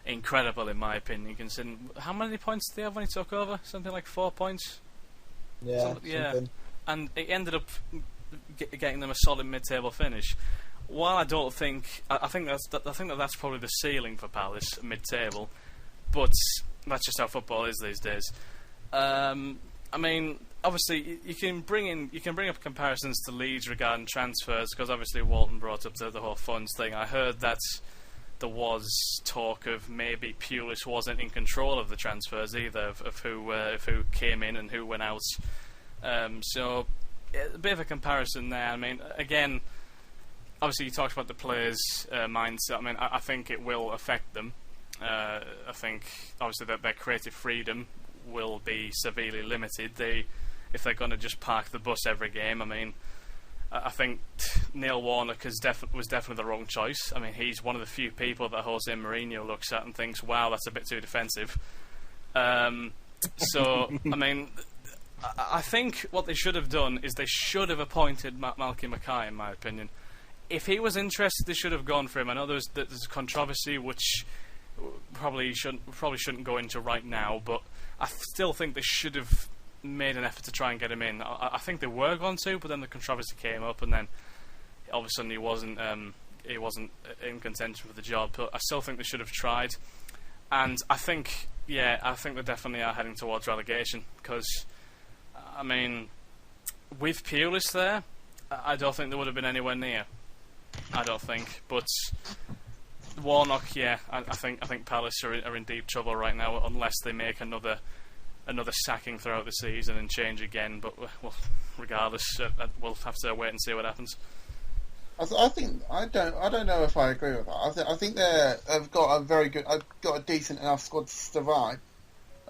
incredible in my opinion. Considering how many points did they have when he took over? Something like 4 points. Yeah, something. And it ended up getting them a solid mid-table finish. While I don't think, I think that's probably the ceiling for Palace, mid-table, but that's just how football is these days. I mean, obviously, you can bring up comparisons to Leeds regarding transfers, because obviously Walton brought up the whole funds thing. I heard that there was talk of maybe Pulis wasn't in control of the transfers either, of who came in and who went out. So a bit of a comparison there. I mean, again, obviously you talked about the players' mindset. I mean, I think it will affect them. I think obviously that their creative freedom will be severely limited. If they're going to just park the bus every game, I mean, I think Neil Warnock was definitely the wrong choice. I mean, he's one of the few people that Jose Mourinho looks at and thinks, wow, that's a bit too defensive. So, I mean, I think what they should have done is they should have appointed Malky Mackay, in my opinion. If he was interested, they should have gone for him. I know there's controversy, which probably shouldn't go into right now, but I still think they should have made an effort to try and get him in. I think they were going to, but then the controversy came up, and then all of a sudden he wasn't in contention for the job. But I still think they should have tried, and I think they definitely are heading towards relegation, because I mean, with Pulis there, I don't think they would have been anywhere near. I don't think, but Warnock, yeah, I think Palace are in deep trouble right now, unless they make another sacking throughout the season and change again. But well, regardless, we'll have to wait and see what happens. I don't know if I agree with that. I think they've got a decent enough squad to survive.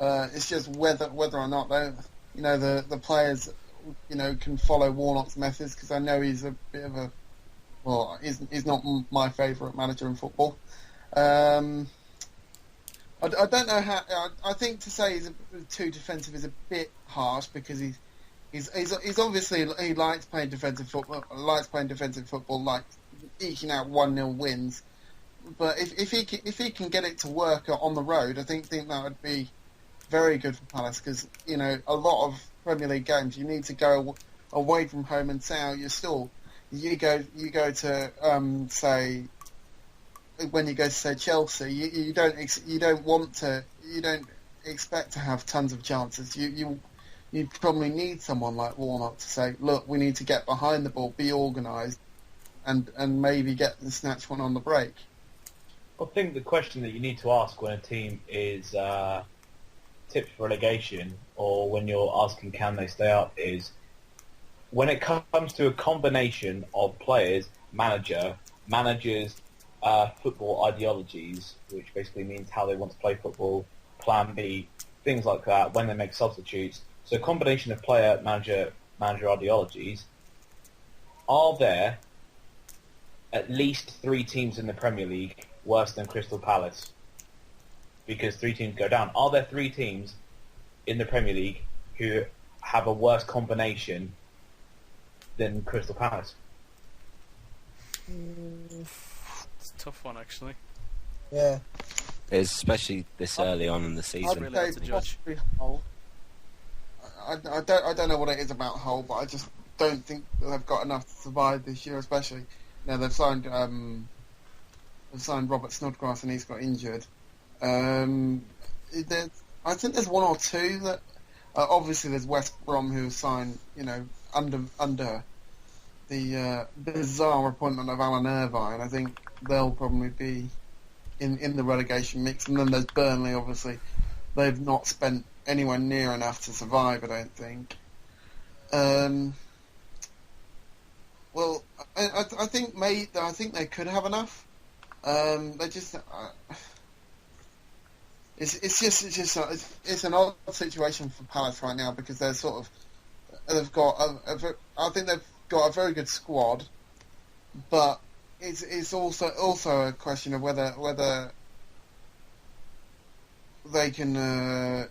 It's just whether or not the players can follow Warnock's methods, because I know he's a bit of he's not my favourite manager in football. I don't know how. I think to say he's too defensive is a bit harsh, because he's obviously, he likes playing defensive football. Like eking out 1-0 wins. But if he can get it to work on the road, I think that would be very good for Palace, because a lot of Premier League games you need to go away from home and say out your stall. You go to say. When you go to say Chelsea, you don't expect to have tons of chances. You probably need someone like Warnock to say, look, we need to get behind the ball, be organised, and maybe snatch one on the break. I think the question that you need to ask when a team is tipped for relegation, or when you're asking can they stay up, is when it comes to a combination of players, managers, football ideologies, which basically means how they want to play football, plan B, things like that, when they make substitutes. So a combination of player, manager ideologies. Are there at least 3 teams in the Premier League worse than Crystal Palace? Because 3 teams go down. Are there 3 teams in the Premier League who have a worse combination than Crystal Palace? It's a tough one, actually. Yeah. It's especially this early on in the season. Really hard to judge. Hull. I don't know what it is about Hull, but don't think that they've got enough to survive this year, especially. Now they've signed Robert Snodgrass and he's got injured. I think there's one or two that obviously there's West Brom who signed, under the bizarre appointment of Alan Irvine. I think they'll probably be in the relegation mix, and then there's Burnley. Obviously, they've not spent anywhere near enough to survive, I don't think. Well, I think they could have enough. They just it's an odd situation for Palace right now because they're they've got I think they've got a very good squad, but it's also a question of whether they can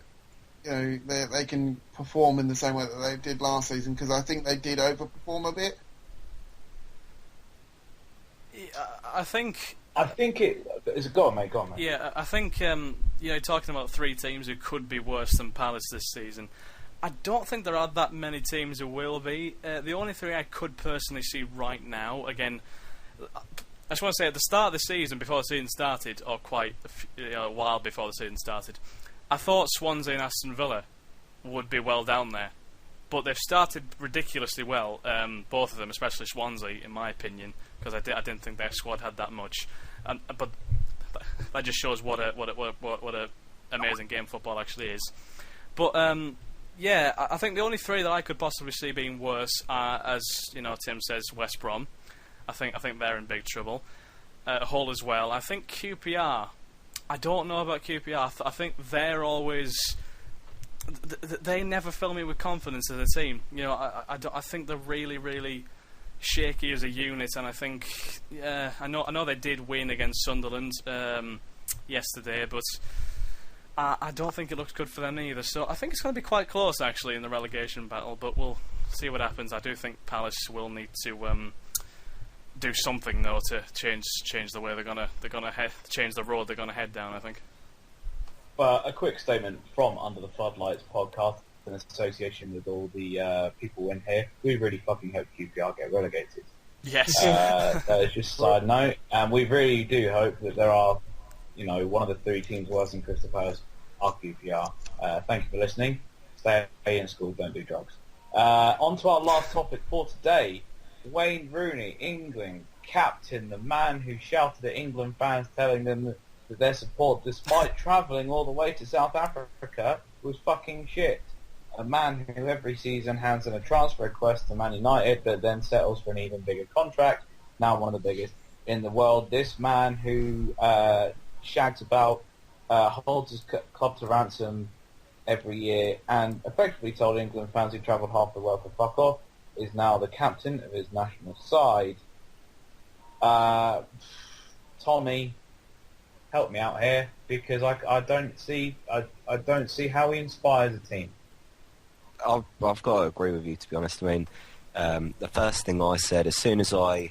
they can perform in the same way that they did last season, because I think they did overperform a bit. I think it's go on, mate. Yeah, I think talking about three teams who could be worse than Palace this season, I don't think there are that many teams who will be. The only three I could personally see right now, again, I just want to say at the start of the season, before the season started, or quite a while before the season started, I thought Swansea and Aston Villa would be well down there. But they've started ridiculously well, both of them, especially Swansea, in my opinion, because I didn't think their squad had that much. But that just shows what a amazing game football actually is. But I think the only three that I could possibly see being worse are, as Tim says, West Brom. I think they're in big trouble. Hull as well. I think QPR. I don't know about QPR. I think they're always. They never fill me with confidence as a team. I think they're really, really shaky as a unit, and I think I know they did win against Sunderland yesterday, but I don't think it looks good for them either. So I think it's going to be quite close actually in the relegation battle, but we'll see what happens. I do think Palace will need to do something though to change the way they're gonna change the road they're gonna head down, I think. Well, a quick statement from Under the Floodlights Podcast in association with all the people in here. We really fucking hope QPR get relegated. Yes. That is just a side note. And we really do hope that there are, one of the three teams worse than Crystal Palace are QPR. Thank you for listening. Stay in school, don't do drugs. On to our last topic for today. Wayne Rooney, England captain, the man who shouted at England fans telling them that their support, despite travelling all the way to South Africa, was fucking shit. A man who every season hands in a transfer request to Man United, but then settles for an even bigger contract, now one of the biggest in the world. This man who shags about, holds his club to ransom every year, and effectively told England fans who travelled half the world to fuck off, is now the captain of his national side. Tommy, help me out here, because I don't see how he inspires a team. I've got to agree with you, to be honest. I mean, the first thing I said as soon as how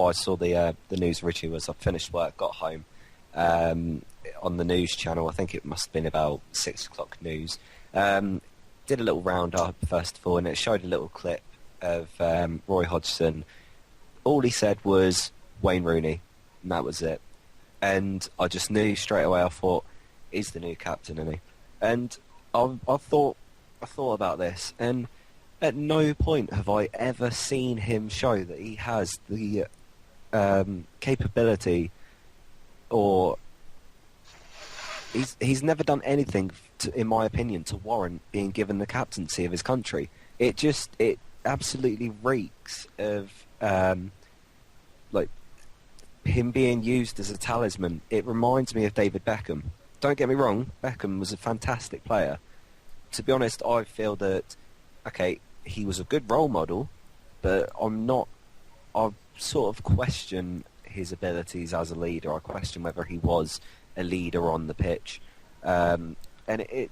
I saw the news originally was I finished work, got home, on the news channel. I think it must have been about 6 o'clock news. Did a little roundup first of all, and it showed a little clip of Roy Hodgson. All he said was Wayne Rooney, and that was it. And I just knew straight away. I thought, he's the new captain, isn't he? And I thought about this, and at no point have I ever seen him show that he has the capability, or he's never done anything, in my opinion, to warrant being given the captaincy of his country. It absolutely reeks of him being used as a talisman. It reminds me of David Beckham. Don't get me wrong, Beckham was a fantastic player. To be honest, I feel that, okay, he was a good role model, but I sort of question his abilities as a leader. I question whether he was a leader on the pitch. And it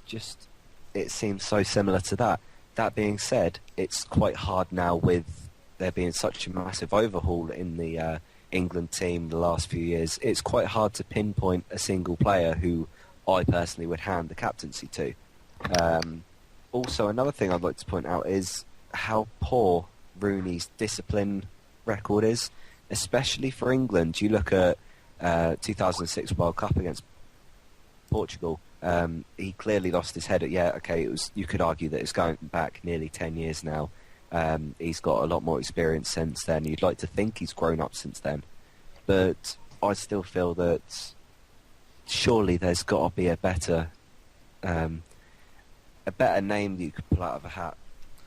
seems so similar to that. That being said, it's quite hard now with there being such a massive overhaul in the England team the last few years. It's quite hard to pinpoint a single player who I personally would hand the captaincy to. Also, another thing I'd like to point out is how poor Rooney's discipline record is, especially for England. You look at 2006 World Cup against Portugal. He clearly lost his head. It was. You could argue that it's going back nearly 10 years now. He's got a lot more experience since then. You'd like to think he's grown up since then, but I still feel that surely there's got to be a better name that you could pull out of a hat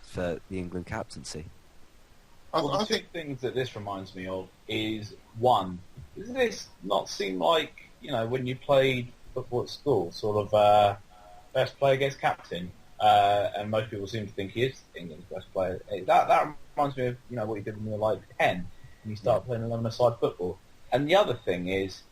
for the England captaincy. Well, the two things that this reminds me of is, one, doesn't this not seem like, when you played football at school, sort of best player against captain, and most people seem to think he is England's best player. That reminds me of, what you did when you were like 10, and you start playing 11-a-side football. And the other thing is,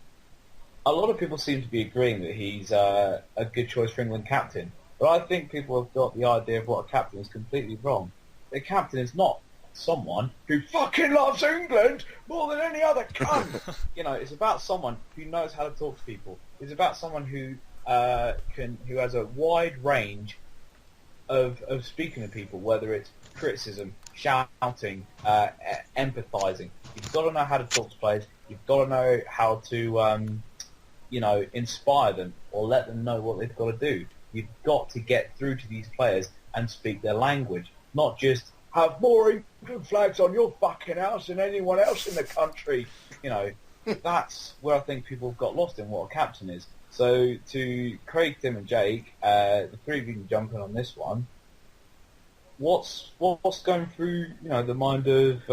a lot of people seem to be agreeing that he's a good choice for England captain, but I think people have got the idea of what a captain is completely wrong. The captain is not someone who fucking loves England more than any other cunt. It's about someone who knows how to talk to people. It's about someone who has a wide range of speaking to people, whether it's criticism, shouting, empathising. You've got to know how to talk to players. You've got to know how to, inspire them or let them know what they've got to do. You've got to get through to these players and speak their language, not just have more England flags on your fucking house than anyone else in the country. That's where I think people have got lost in what a captain is. So to Craig, Tim and Jake, the three of you can jump in on this one. What's going through the mind of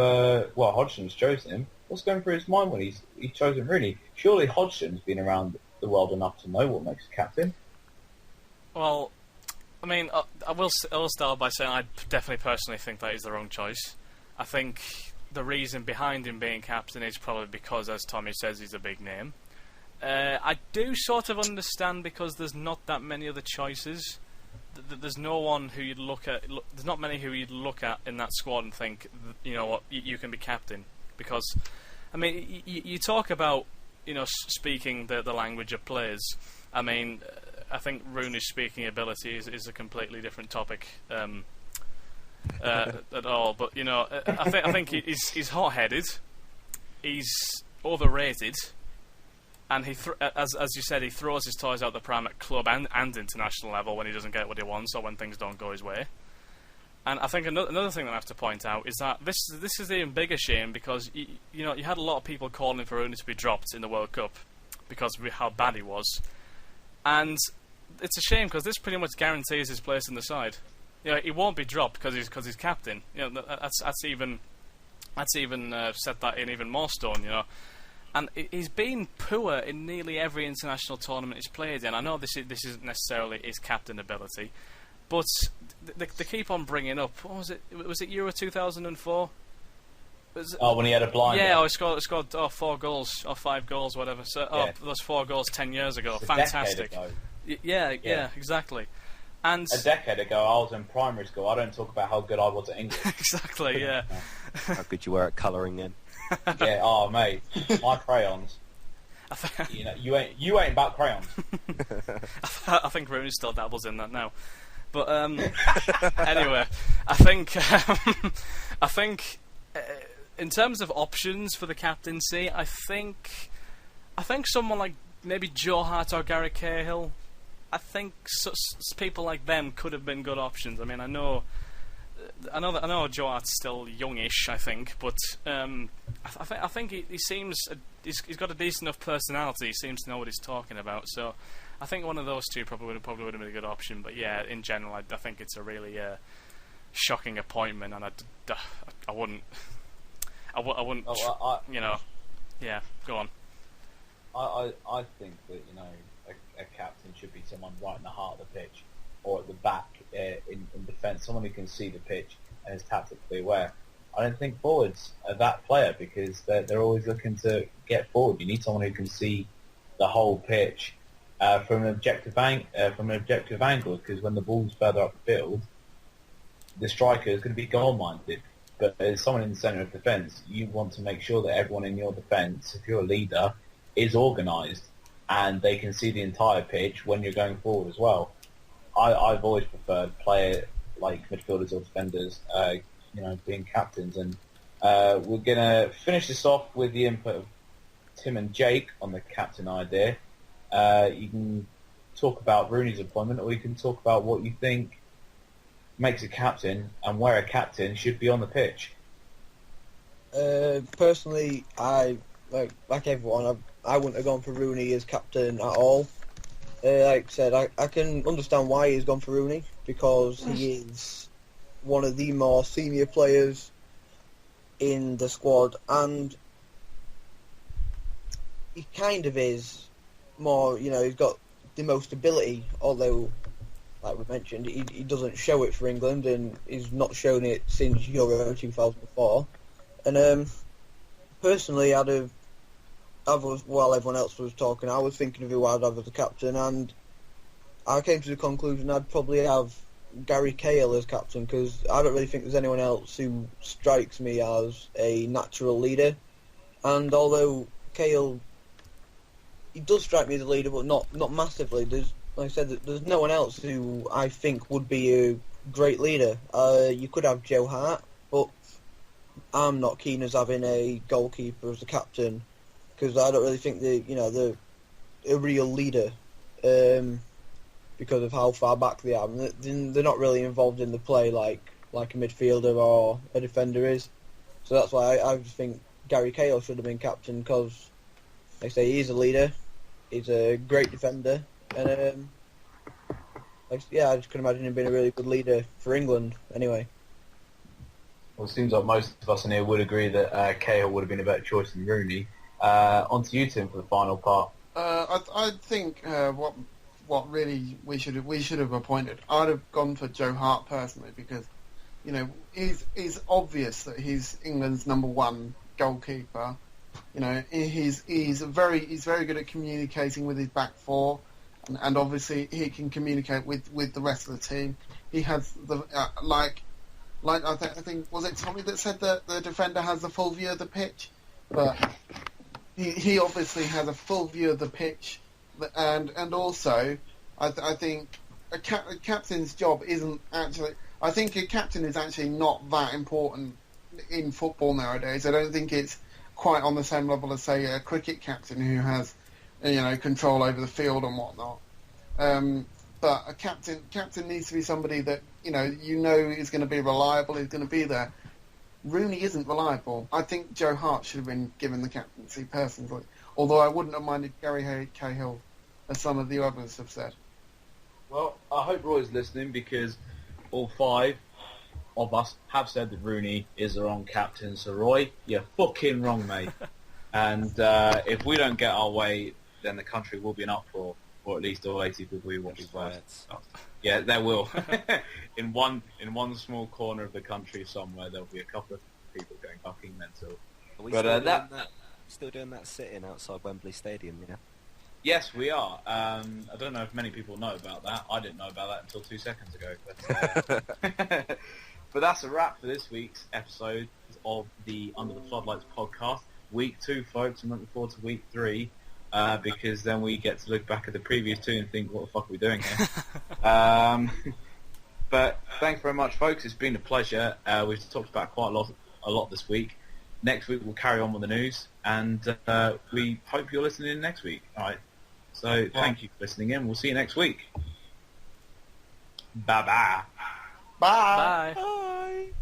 Hodgson's chosen him. What's going through his mind when he's chosen Rooney? Surely Hodgson's been around the world enough to know what makes a captain. Well, I mean, I will start by saying I definitely personally think that is the wrong choice. I think the reason behind him being captain is probably because, as Tommy says, he's a big name. I do sort of understand because there's not that many other choices. There's no one who you'd look at. There's not many who you'd look at in that squad and think, what, you can be captain. Because, I mean, you talk about, speaking the language of players. I mean, I think Rooney's speaking ability is a completely different topic at all. But I think he's hot-headed, he's overrated, and as you said, he throws his toys out the pram at club and international level when he doesn't get what he wants or when things don't go his way. And I think another thing that I have to point out is that this is the even bigger shame because you had a lot of people calling for Rooney to be dropped in the World Cup because of how bad he was. And it's a shame because this pretty much guarantees his place in the side. He won't be dropped because he's captain. That's even set that in even more stone. And he's been poor in nearly every international tournament he's played in. I know this isn't necessarily his captain ability, but they keep on bringing up. What was it? Was it Euro 2004? When he had a blind. Yeah, he scored 4 goals or 5 goals, whatever. So, those 4 goals 10 years ago, fantastic. Yeah, exactly. And a decade ago, I was in primary school. I don't talk about how good I was at English. Exactly, yeah. How good you were at colouring in. Yeah, mate, my crayons. You ain't about crayons. I think Rooney still dabbles in that now. But anyway, I think in terms of options for the captaincy, I think someone like maybe Joe Hart or Gary Cahill. I think people like them could have been good options. I mean, I know Joe Hart's still youngish, I think, but I think he seems he's got a decent enough personality. He seems to know what he's talking about. So I think one of those two probably would have been a good option. But yeah, in general, I think it's a really shocking appointment, and I wouldn't. Yeah, go on. I think that a captain should be someone right in the heart of the pitch or at the back in defence, someone who can see the pitch and is tactically aware. I don't think forwards are that player because they're always looking to get forward. You need someone who can see the whole pitch from an objective angle, because when the ball's further up the field, the striker is going to be goal-minded. But as someone in the centre of defence, you want to make sure that everyone in your defence, if you're a leader, is organised and they can see the entire pitch when you're going forward as well. I've always preferred player like midfielders or defenders being captains. And we're going to finish this off with the input of Tim and Jake on the captain idea. You can talk about Rooney's appointment, or you can talk about what you think makes a captain and where a captain should be on the pitch. Personally, I like everyone. I wouldn't have gone for Rooney as captain at all. Like I said, I can understand why he's gone for Rooney, because he is one of the more senior players in the squad, and he kind of is more, he's got the most ability, although, like we mentioned, he doesn't show it for England, and he's not shown it since Euro 2004. And personally, while everyone else was talking, I was thinking of who I'd have as the captain, and I came to the conclusion I'd probably have Gary Cahill as captain, because I don't really think there's anyone else who strikes me as a natural leader. And although Cahill, he does strike me as a leader, but not massively. Like I said, there's no one else who I think would be a great leader. You could have Joe Hart, but I'm not keen as having a goalkeeper as the captain, because I don't really think they're a real leader, because of how far back they are. They're not really involved in the play like a midfielder or a defender is. So that's why I just think Gary Cahill should have been captain, because, like I say, he's a leader, he's a great defender, and I just can imagine him being a really good leader for England anyway. Well, it seems like most of us in here would agree that Cahill would have been a better choice than Rooney. On to you, Tim, for the final part. I think what really we should have appointed. I'd have gone for Joe Hart personally, because it's obvious that he's England's number one goalkeeper. He's very good at communicating with his back four, and obviously he can communicate with the rest of the team. He has the I think was it Tommy that said that the defender has the full view of the pitch, but he obviously has a full view of the pitch, and also I think a captain's job isn't actually. I think a captain is actually not that important in football nowadays. I don't think it's quite on the same level as, say, a cricket captain who has, control over the field and whatnot. But a captain needs to be somebody that is going to be reliable, is going to be there. Rooney isn't reliable. I think Joe Hart should have been given the captaincy personally, although I wouldn't have minded Gary Cahill, as some of the others have said. Well, I hope Roy's listening, because all five of us have said that Rooney is the wrong captain. So Roy, you're fucking wrong, mate. And if we don't get our way, then the country will be in uproar, or at least all 80 people who want his words. Yeah, there will. in one small corner of the country somewhere, there'll be a couple of people going fucking mental. Are we still doing that sit-in outside Wembley Stadium, yeah? Yes, we are. I don't know if many people know about that. I didn't know about that until 2 seconds ago. But, but that's a wrap for this week's episode of the Under the Floodlights podcast. Week 2, folks. I'm looking forward to week 3, because then we get to look back at the previous 2 and think, what the fuck are we doing here? But thanks very much, folks. It's been a pleasure. We've talked about quite a lot this week. Next week we'll carry on with the news, and we hope you're listening in next week. All right. So thank you for listening in. We'll see you next week. Bye-bye. Bye. Bye.